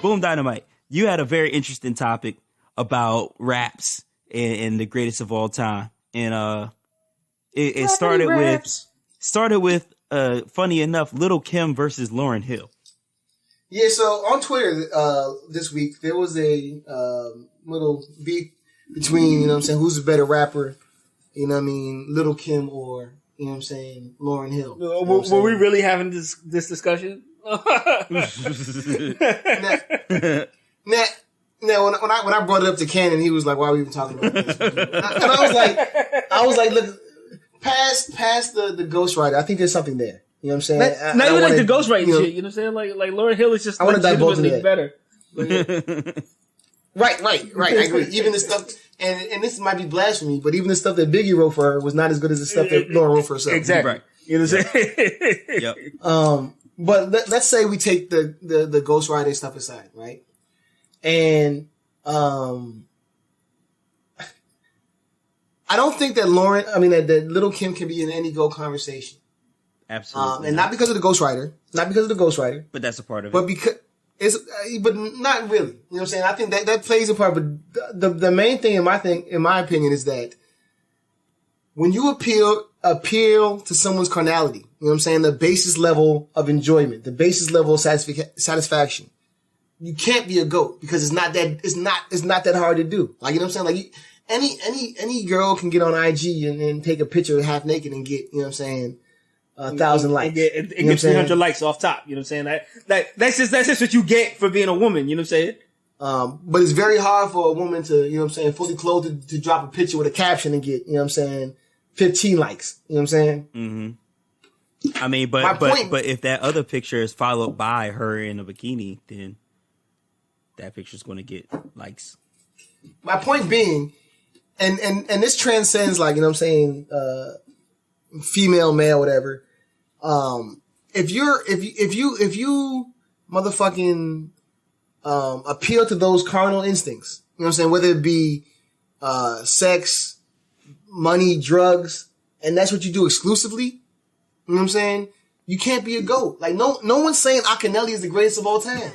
Boom Dynamite. You had a very interesting topic about raps and the greatest of all time. And it started with funny enough, Lil' Kim versus Lauryn Hill. Yeah, so on Twitter this week, there was a little beef between, you know what I'm saying, who's the better rapper, you know what I mean, Lil' Kim or, you know what I'm saying, Lauryn Hill. You know what I'm Were we saying? really having this discussion? Now, when I brought it up to Cannon, he was like, "Why are we even talking about this?" And I was like, look, past the ghostwriter, I think there's something there. You know what I'm saying? Not even like the ghostwriting shit. You know what I'm saying? Like Lauryn Hill is just I want to divulge legitimately better. Right. I agree. Even the stuff, and this might be blasphemy, but even the stuff that Biggie wrote for her was not as good as the stuff that Lauryn wrote for herself. Exactly. Right. You know what I'm saying? Yep. But let's say we take the ghostwriting stuff aside, right? And I don't think that that Lil' Kim can be in any Go conversation. Absolutely. And not because of the ghostwriter, but that's a part of it. but because but not really. You know what I'm saying? I think that plays a part. But the main thing in my opinion, is that when you appeal to someone's carnality, you know what I'm saying, the basis level of enjoyment, the basis level of satisfaction, you can't be a GOAT because it's not that hard to do. Like, you know what I'm saying? Like any girl can get on IG and take a picture half naked and get, you know what I'm saying, 1,000 likes. It gets 300 likes off top. You know what I'm saying? That's just what you get for being a woman. You know what I'm saying? But it's very hard for a woman to, you know what I'm saying, fully clothed to drop a picture with a caption and get, you know what I'm saying, 15 likes. You know what I'm saying? Mm-hmm. I mean, but if that other picture is followed by her in a bikini, then that picture's going to get likes. My point being, and this transcends, like, you know what I'm saying, female, male, whatever. If you motherfucking appeal to those carnal instincts, you know what I'm saying, whether it be sex, money, drugs, and that's what you do exclusively, you know what I'm saying, you can't be a GOAT. Like no one's saying Akinelli is the greatest of all time.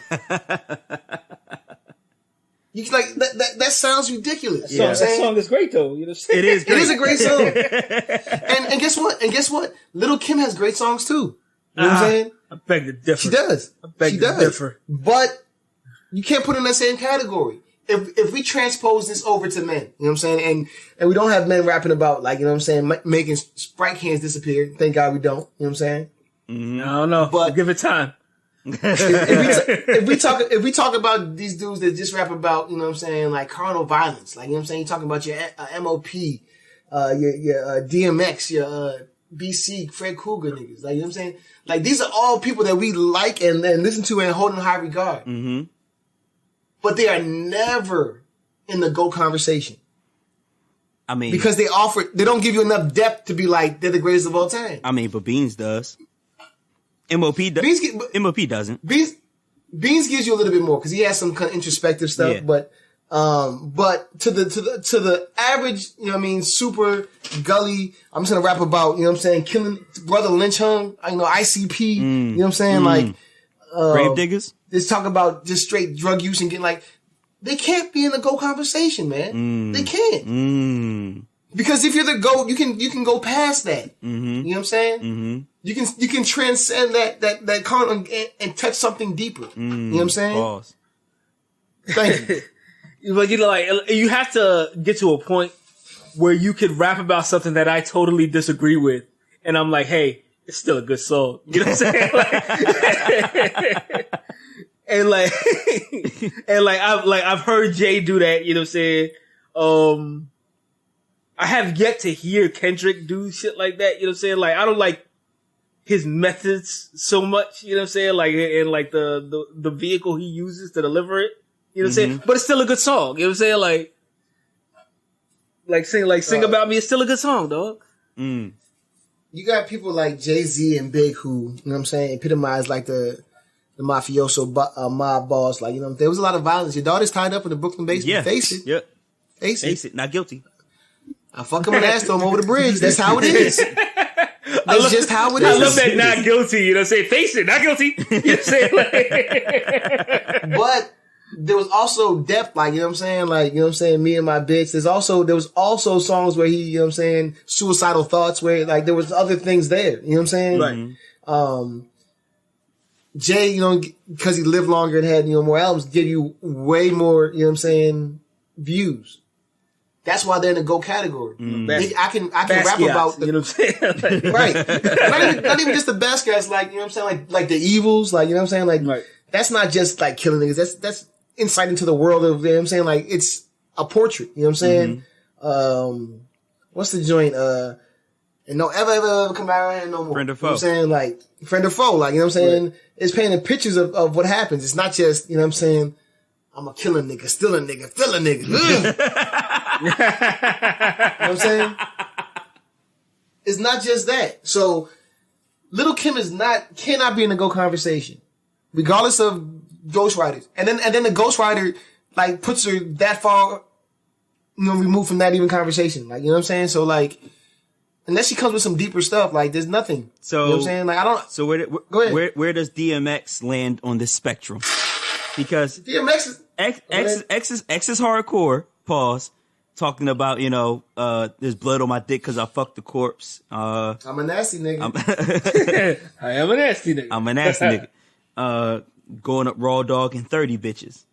You like that sounds ridiculous. Yeah. That song is great though. You know, it is. Great. It is a great song. and guess what? And guess what? Little Kim has great songs too. You know what I'm saying? I beg to differ. She does. I beg to differ. But you can't put it in that same category. If we transpose this over to men, you know what I'm saying, and we don't have men rapping about like, you know what I'm saying, making Sprite cans disappear. Thank God we don't. You know what I'm saying? Mm-hmm. I don't know, but give it time. if we talk about these dudes that just rap about, you know what I'm saying, like carnal violence, like, you know what I'm saying, you're talking about your MOP, your DMX, your BC, Fred Cougar niggas, like, you know what I'm saying, like these are all people that we like and listen to and hold in high regard. Mm-hmm. But they are never in the GOAT conversation. I mean, because they don't give you enough depth to be like they're the greatest of all time. I mean, but Beans does. MOP doesn't. Beans gives you a little bit more because he has some kind of introspective stuff. Yeah. But to the average, you know what I mean, super gully. I'm just gonna rap about, you know what I'm saying, killing Brother Lynch Hung, you know, ICP. You know what I'm saying, like grave diggers. Let's talk about just straight drug use and getting like, they can't be in the GOAT conversation, man. They can't. Because if you're the GOAT, you can go past that. Mm-hmm. You know what I'm saying? Mm-hmm. You can transcend that content and touch something deeper. You know what I'm saying? Pause. Thank you. But you know, like, you have to get to a point where you could rap about something that I totally disagree with, and I'm like, hey, it's still a good song. You know what I'm saying? I've heard Jay do that. You know what I'm saying? I have yet to hear Kendrick do shit like that. You know what I'm saying? Like, I don't like his methods so much. You know what I'm saying? Like, and like the vehicle he uses to deliver it. You know what I'm saying? But it's still a good song. You know what I'm saying? Sing About Me. It's still a good song, dog. You got people like Jay-Z and Big who, you know what I'm saying, epitomize like the mafioso mob boss. Like, you know, there was a lot of violence. Your daughter's tied up in the Brooklyn basement. Yeah. Face it. Yep. Face it. Not guilty. I fuck him and ass to him over the bridge. That's how it is. That's just how it is. I love that not guilty. You know what I'm saying? Face it, not guilty. You know what I'm saying? But there was also depth, like, you know what I'm saying? Like, you know what I'm saying? Me and My Bitch. There was also songs where he, you know what I'm saying? Suicidal thoughts where, like, there was other things there. You know what I'm saying? Right. Jay, you know, because he lived longer and had, you know, more albums, give you way more, you know what I'm saying, views. That's why they're in the GOAT category. I can rap about, you know what I'm saying? Right. Not even just the best guys, like, you know what I'm saying? Like the Evils, like, you know what I'm saying? Like, right. That's not just like killing niggas. That's insight into the world of, you know what I'm saying? Like, it's a portrait, you know what I'm saying? What's the joint? And don't ever come out here no more. Friend or foe. You know what I'm saying? Like, friend or foe, like, you know what I'm saying? Right. It's painting pictures of what happens. It's not just, you know what I'm saying? I'm a kill a nigga, steal a nigga, fill a nigga. You know what I'm saying? It's not just that. So, Little Kim cannot be in the GOAT conversation, regardless of ghostwriters. And then the ghostwriter, like, puts her that far, you know, removed from that even conversation. Like, you know what I'm saying? So, like, unless she comes with some deeper stuff, like, there's nothing. So, you know what I'm saying? Like, I don't. So go ahead. Where does DMX land on this spectrum? Because DMX is X is hardcore. Pause. Talking about, you know, there's blood on my dick because I fucked the corpse. I'm a nasty nigga. I am a nasty nigga. I'm a nasty nigga. Going up raw dog and 30 bitches.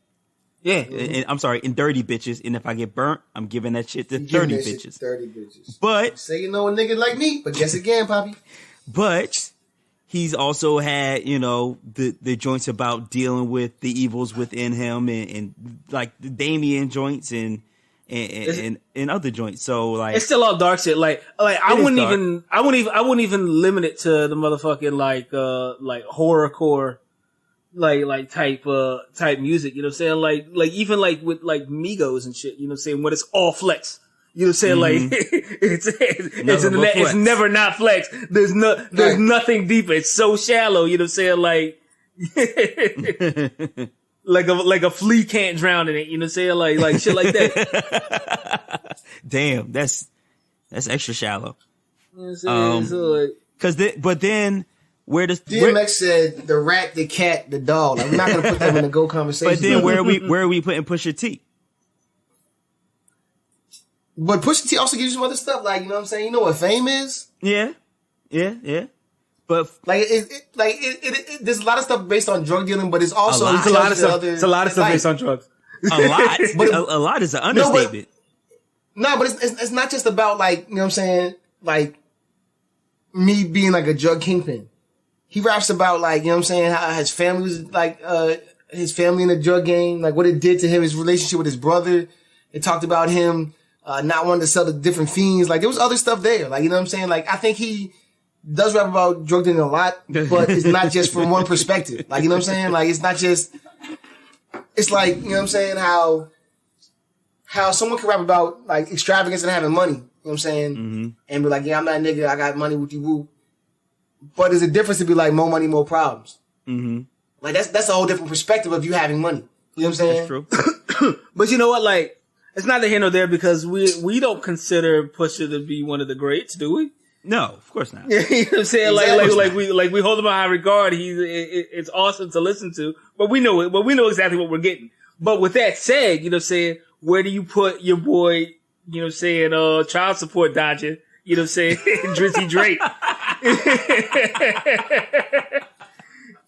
Yeah. And, I'm sorry, in dirty bitches. And if I get burnt, I'm giving that shit to 30 bitches. 30 bitches. But say you know a nigga like me, but guess again, Poppy. But he's also had, you know, the joints about dealing with the evils within him and like the Damien joints and other joints. So like it's still all dark shit. Like I wouldn't even limit it to the motherfucking like horrorcore like type music, you know what I'm saying? Like even like with like Migos and shit, you know what I'm saying, when it's all flex. You know what I'm saying? Like it's never not flex. There's nothing deeper. It's so shallow, you know what I'm saying? Like a flea can't drown in it, you know what I'm saying? Like shit like that. Damn, that's extra shallow. You know what I'm saying? But then where does DMX said the rat, the cat, the dog. Like, we're not gonna put them in a GOAT conversation. But then where are we putting Pusha T? But Pusha T also gives you some other stuff, like, you know what I'm saying? You know what fame is? Yeah. But Like, there's a lot of stuff based on drug dealing, but it's also It's a lot of stuff. It's a lot of stuff based on drugs. a lot, but a lot is an understatement. But it's not just about, like, you know what I'm saying? Like, me being like a drug kingpin. He raps about, like, you know what I'm saying, how his family was like, his family in the drug game, like what it did to him, his relationship with his brother. It talked about him not wanting to sell to different fiends. Like, there was other stuff there. Like, you know what I'm saying? Like, I think he does rap about drug dealing a lot, but it's not just from one perspective. Like, you know what I'm saying? Like, it's not just, it's like, you know what I'm saying, how someone can rap about, like, extravagance and having money. You know what I'm saying? Mm-hmm. And be like, yeah, I'm not a nigga, I got money, whoop-de-whoop. But there's a difference to be like, more money, more problems. Mm-hmm. Like, that's a whole different perspective of you having money. You know what I'm saying? That's true. But you know what? Like, it's neither here nor there because we don't consider Pusha to be one of the greats, do we? No, of course not. You know what I'm saying? Exactly. Like we hold him in high regard. It's awesome to listen to, but we know it. But we know exactly what we're getting. But with that said, you know what I'm saying? Where do you put your boy, you know what I'm saying, child support dodger, you know what I'm saying, Drizzy Drake?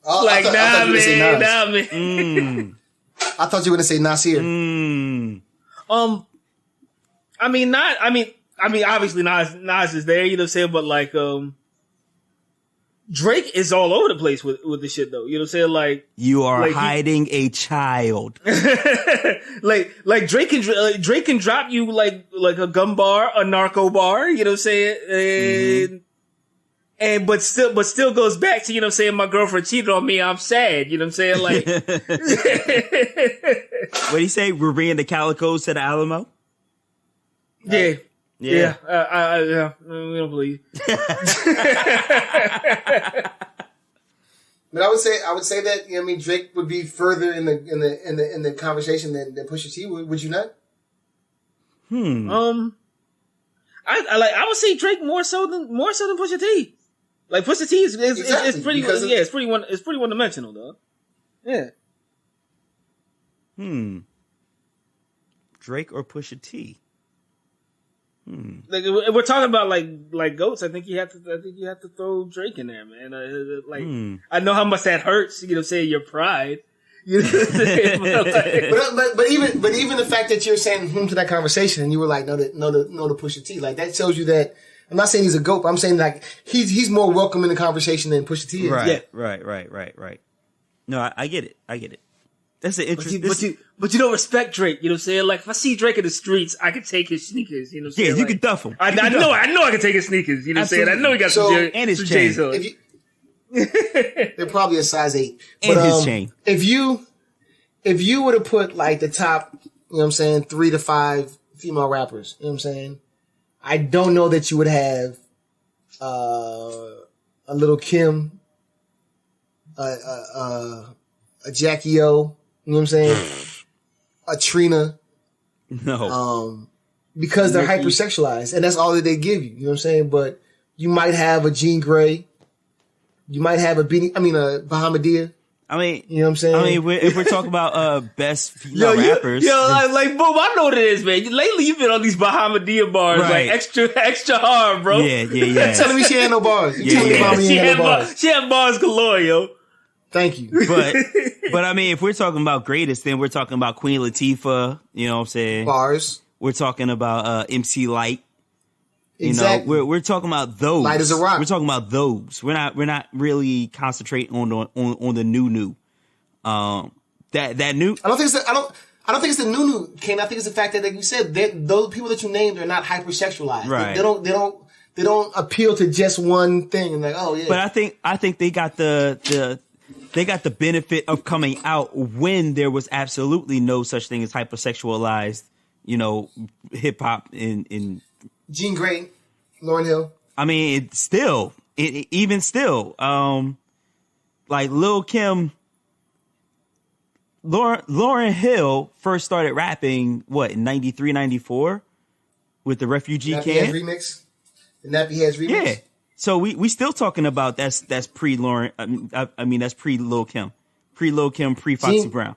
Like, nah, man. I thought you were going to say Nasir. I mean, obviously Nas is there, you know what I'm saying? But like, Drake is all over the place with the shit though. You know what I'm saying? Like, you are hiding a child. like Drake can drop you like a gun bar, a narco bar, you know what I'm saying? And but still goes back to, you know what I'm saying, my girlfriend cheated on me, I'm sad, you know what I'm saying? Like, what do you say? We're bringing the Calicos to the Alamo? Yeah. Yeah. We don't believe. But I would say that, you know what I mean, Drake would be further in the conversation than Pusha T would you not? I would say Drake more so than Pusha T. Like, Pusha T is pretty it's pretty one dimensional though. Yeah. Drake or Pusha T? Like, if we're talking about like goats, I think you have to throw Drake in there, man. I know how much that hurts, you know, saying your pride. You know what I'm saying? but even the fact that you're saying to that conversation and you were like, no to Pusha T, like, that shows you that. I'm not saying he's a goat, but I'm saying, like, he's more welcome in the conversation than Pusha T is. Right, yeah. Right. No, I get it. That's an interesting. But you don't respect Drake. You know what I'm saying? Like, if I see Drake in the streets, I can take his sneakers. You know what I'm saying? Yeah, you like, can duff him. I know I can take his sneakers. You know what I'm saying? I know he got some and his chain. They're probably a size 8. And his chain. If you were to put, like, the top, you know what I'm saying, 3 to 5 female rappers, you know what I'm saying? I don't know that you would have a Little Kim, a Jackie O, you know what I'm saying? A Trina. No. Because they're hypersexualized, and that's all that they give you, you know what I'm saying? But you might have a Jean Grey. You might have a Bahamadia. I mean, you know what I'm saying? I mean, if we're talking about best female rappers, like, boom, I know what it is, man. Lately, you've been on these Bahamadia bars, right. Like extra hard, bro. Yeah. Telling me she had no bars. She had bars galore, yo. Thank you. But I mean, if we're talking about greatest, then we're talking about Queen Latifah. You know what I'm saying? Bars. We're talking about MC Lyte. You exactly. know, we're talking about those. Light as a rock. We're talking about those. We're not really concentrating on the new. That new. I don't think it's the new Ken. I think it's the fact that, like you said, those people that you named are not hypersexualized. Right. They don't appeal to just one thing and like, oh yeah. But I think they got the benefit of coming out when there was absolutely no such thing as hypersexualized, you know, hip hop in Jean Grey, Lauryn Hill. I mean, even still, like Lil Kim, Lauryn Hill first started rapping, in 93, 94 with the Refugee Nappy Camp? Heads remix? The Nappy Heads remix? Yeah. So we still talking about that's pre Lauren. I mean that's pre Lil Kim, pre Foxy Brown.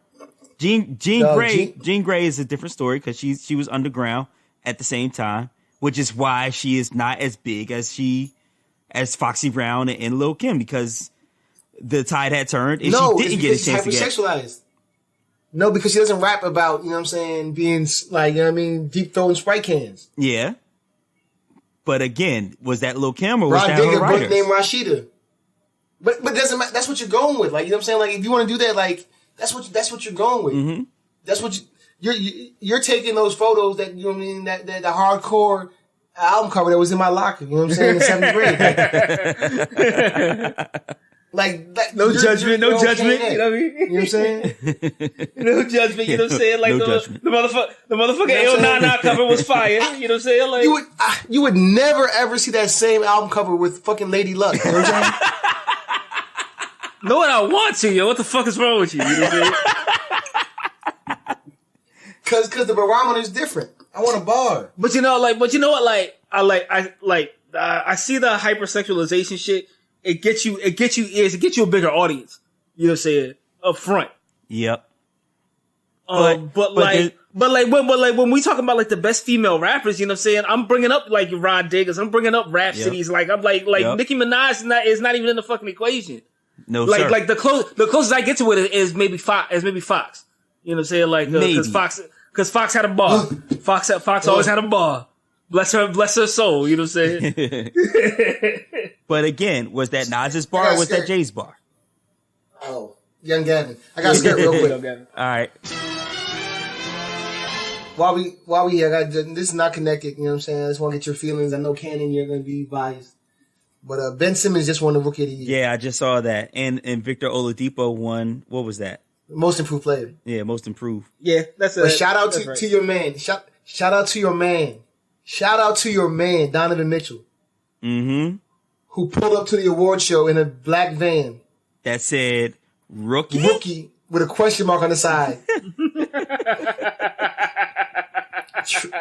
Jean Grey is a different story because she was underground at the same time, which is why she is not as big as Foxy Brown and Lil Kim, because the tide had turned and she didn't get a chance to get hypersexualized. No, because she doesn't rap about, you know what I'm saying, being like, you know what I mean, deep throwing Sprite cans. Yeah. But again, was that Lil Kim or was Rod that Digger, her writer? birth name Rashida. But doesn't matter. That's what you're going with. Like, you know what I'm saying? Like, if you want to do that, like, that's what you're going with. Mm-hmm. That's what you're taking those photos that, you know what I mean, that the hardcore album cover that was in my locker, you know what I'm saying, in 7th grade. Like no judgment, no judgment. You know what I mean? You know what I'm saying? No judgment. You know what I'm saying? Like no the motherfucking L99 cover was fire. You know what I'm saying? Like you would never ever see that same album cover with fucking Lady Luck. You know what I'm saying? No, what I want to, yo. What the fuck is wrong with you? You know what I'm saying? Cause the barometer is different. I want a bar. But you know what? I see the hypersexualization shit. It gets you ears. It gets you a bigger audience. You know what I'm saying? Up front. Yep. But when we talking about like the best female rappers, you know what I'm saying? I'm bringing up like Rod Diggers. I'm bringing up Rhapsodies. Yep. Like I'm like yep. Nicki Minaj is not even in the fucking equation. No, like sir. Like the closest I get to it is maybe Fox. You know what I'm saying? Like because Fox had a bar. Fox always had a bar. Bless her soul. You know what I'm saying? But again, was that Nas's bar or was that Jay's bar? Oh, Young Gavin. I got scared real quick. All right. While we here, this is not connected. You know what I'm saying? I just want to get your feelings. I know Cannon, you're going to be biased. But Ben Simmons just won the Rookie of the Year. Yeah, I just saw that. And Victor Oladipo won, what was that? Most Improved Player. Yeah, Most Improved. Yeah, that's it. But shout out to your man. Shout out to your man. Shout out to your man, Donovan Mitchell. Mm-hmm. Who pulled up to the award show in a black van. That said, Rookie? Rookie, with a question mark on the side.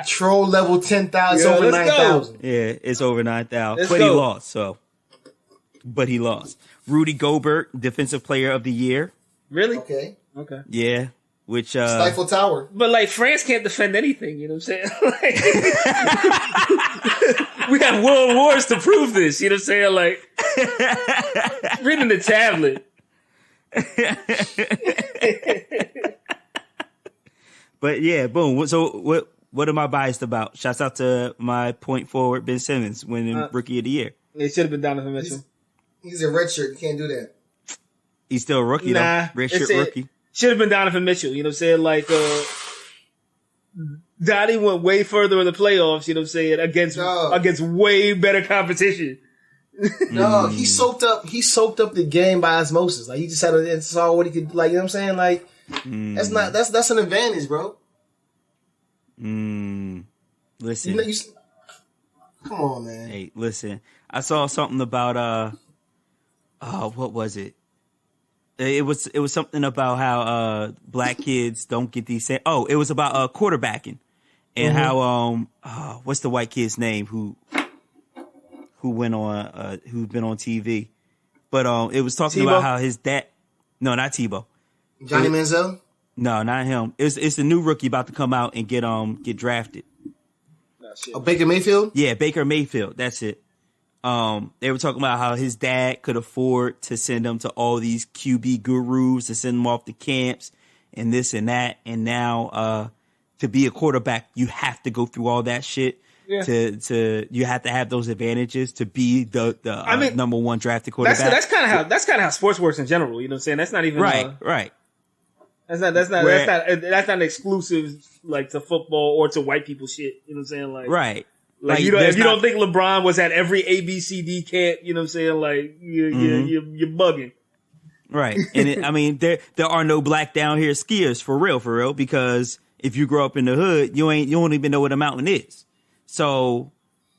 Troll level 10,000, over 9,000. Yeah, it's over 9,000. But he lost, so. But he lost. Rudy Gobert, Defensive Player of the Year. Really? Okay. Yeah. Which Stifle Tower. But like France can't defend anything, you know what I'm saying? We have world wars to prove this, you know what I'm saying? Like reading the tablet. But yeah, boom. So what am I biased about? Shouts out to my point forward Ben Simmons winning Rookie of the Year. It should have been Donovan Mitchell. He's a red shirt. You can't do that. He's still a rookie though. Red shirt rookie. Should have been Donovan Mitchell, you know what I'm saying? Like, Donnie went way further in the playoffs, you know what I'm saying, against way better competition. No, he soaked up the game by osmosis. Like, he just had and saw what he could, like, you know what I'm saying? Like, that's an advantage, bro. Listen. Come on, man. Hey, listen. I saw something about, what was it? It was something about how black kids don't get these. It was about quarterbacking and how what's the white kid's name who went on who's been on TV, but it was talking about how his dad. No, not Tebow. Johnny Manziel. No, not him. It's the new rookie about to come out and get drafted. Baker Mayfield. Yeah, Baker Mayfield. That's it. They were talking about how his dad could afford to send him to all these QB gurus to send him off to camps and this and that. And now, to be a quarterback, you have to go through all that shit. Yeah. You have to have those advantages to be the number one drafted quarterback. That's kind of how sports works in general. You know what I'm saying? That's not even right. That's not exclusive like to football or to white people shit. You know what I'm saying? Like right. Like if you don't think LeBron was at every ABCD camp, you know what I'm saying? Like you're bugging. Right. And there are no black down here skiers for real, because if you grow up in the hood, you don't even know what a mountain is. So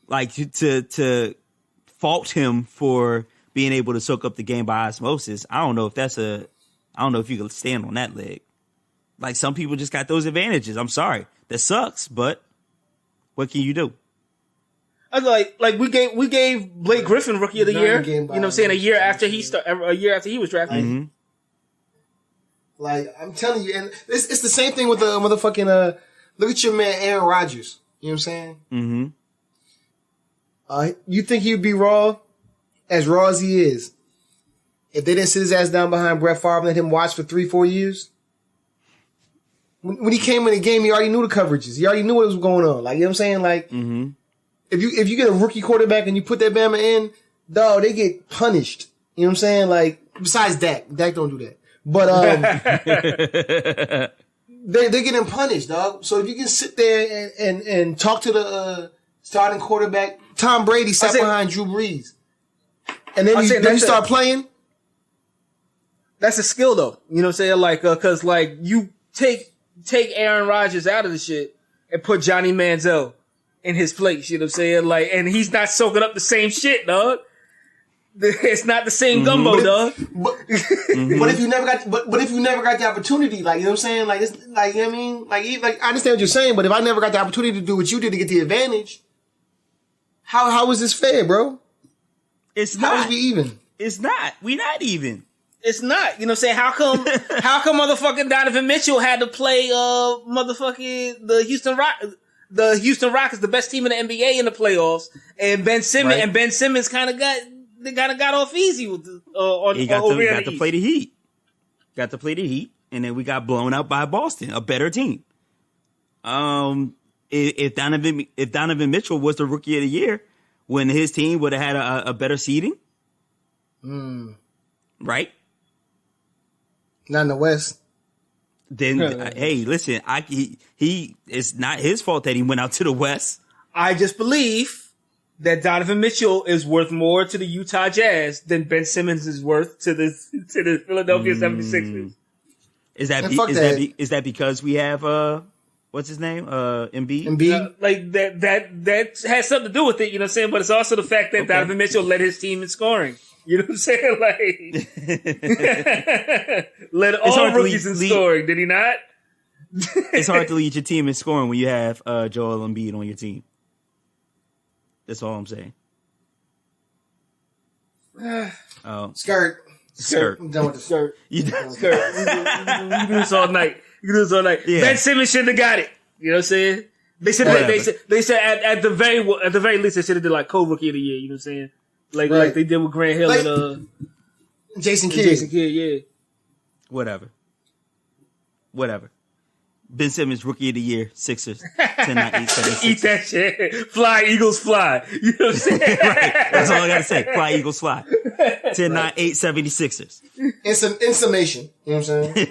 like to fault him for being able to soak up the game by osmosis, I don't know if you can stand on that leg. Like some people just got those advantages. I'm sorry. That sucks, but what can you do? I was like we gave Blake Griffin Rookie of the Year. You know what I'm saying? A year after he was drafted. Mm-hmm. Like I'm telling you, and it's the same thing with the motherfucking look at your man Aaron Rodgers. You know what I'm saying? Mm-hmm. You think he'd be raw as he is if they didn't sit his ass down behind Brett Favre and let him watch for 3-4 years? When he came in the game, he already knew the coverages. He already knew what was going on. Like, you know what I'm saying? Like, if you get a rookie quarterback and you put that Bama in, dog, they get punished. You know what I'm saying? Like, besides Dak. Dak don't do that. But, they're getting punished, dog. So if you can sit there and talk to the starting quarterback, Tom Brady sat behind Drew Brees. And then you start playing. That's a skill though. You know what I'm saying? Like, cause like you take Aaron Rodgers out of the shit and put Johnny Manziel in his place. You know what I'm saying? Like, and he's not soaking up the same shit, dog. It's not the same gumbo, dog. But if you never got, but if you never got the opportunity, like, you know what I'm saying? Like, it's like, you know what I mean? Like, I understand what you're saying, but if I never got the opportunity to do what you did to get the advantage, how is this fair, bro? It's how not. is we even? It's not. We not even. It's not. You know what I'm saying? How come motherfucking Donovan Mitchell had to play, motherfucking the Houston Rockets, the best team in the NBA in the playoffs, and Ben Simmons kind of got off easy with he got to play the Heat. Got to play the Heat, and then we got blown out by Boston, a better team. If Donovan Mitchell was the Rookie of the Year, when his team would have had a better seeding, right? Not in the West. Then hey, listen, he it's not his fault that he went out to the West. I just believe that Donovan Mitchell is worth more to the Utah Jazz than Ben Simmons is worth to the Philadelphia 76ers. Is that because we have what's his name? Embiid? Embiid? Like that has something to do with it, you know what I'm saying? But it's also the fact that Donovan Mitchell led his team in scoring. You know what I'm saying? Like led all rookies in scoring, did he not? It's hard to lead your team in scoring when you have Joel Embiid on your team. That's all I'm saying. Skirt. I'm done with the skirt. You do this all night. Yeah. Ben Simmons shouldn't have got it. You know what I'm saying? They said at the very least they should have did like co-rookie of the year. You know what I'm saying? Like they did with Grant Hill and Jason Kidd. Yeah. Whatever. Ben Simmons, Rookie of the Year, Sixers, 10-9-8-7-6. Eat that shit. Fly, Eagles, fly. You know what I'm saying? Right. That's all I got to say. Fly, Eagles, fly. 10-9-8-76ers. In summation. You know what I'm saying?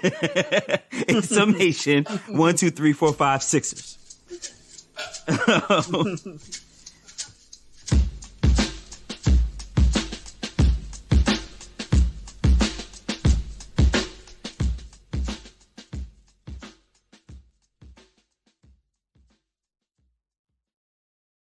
In summation, 1, 2, 3, 4, 5, Sixers.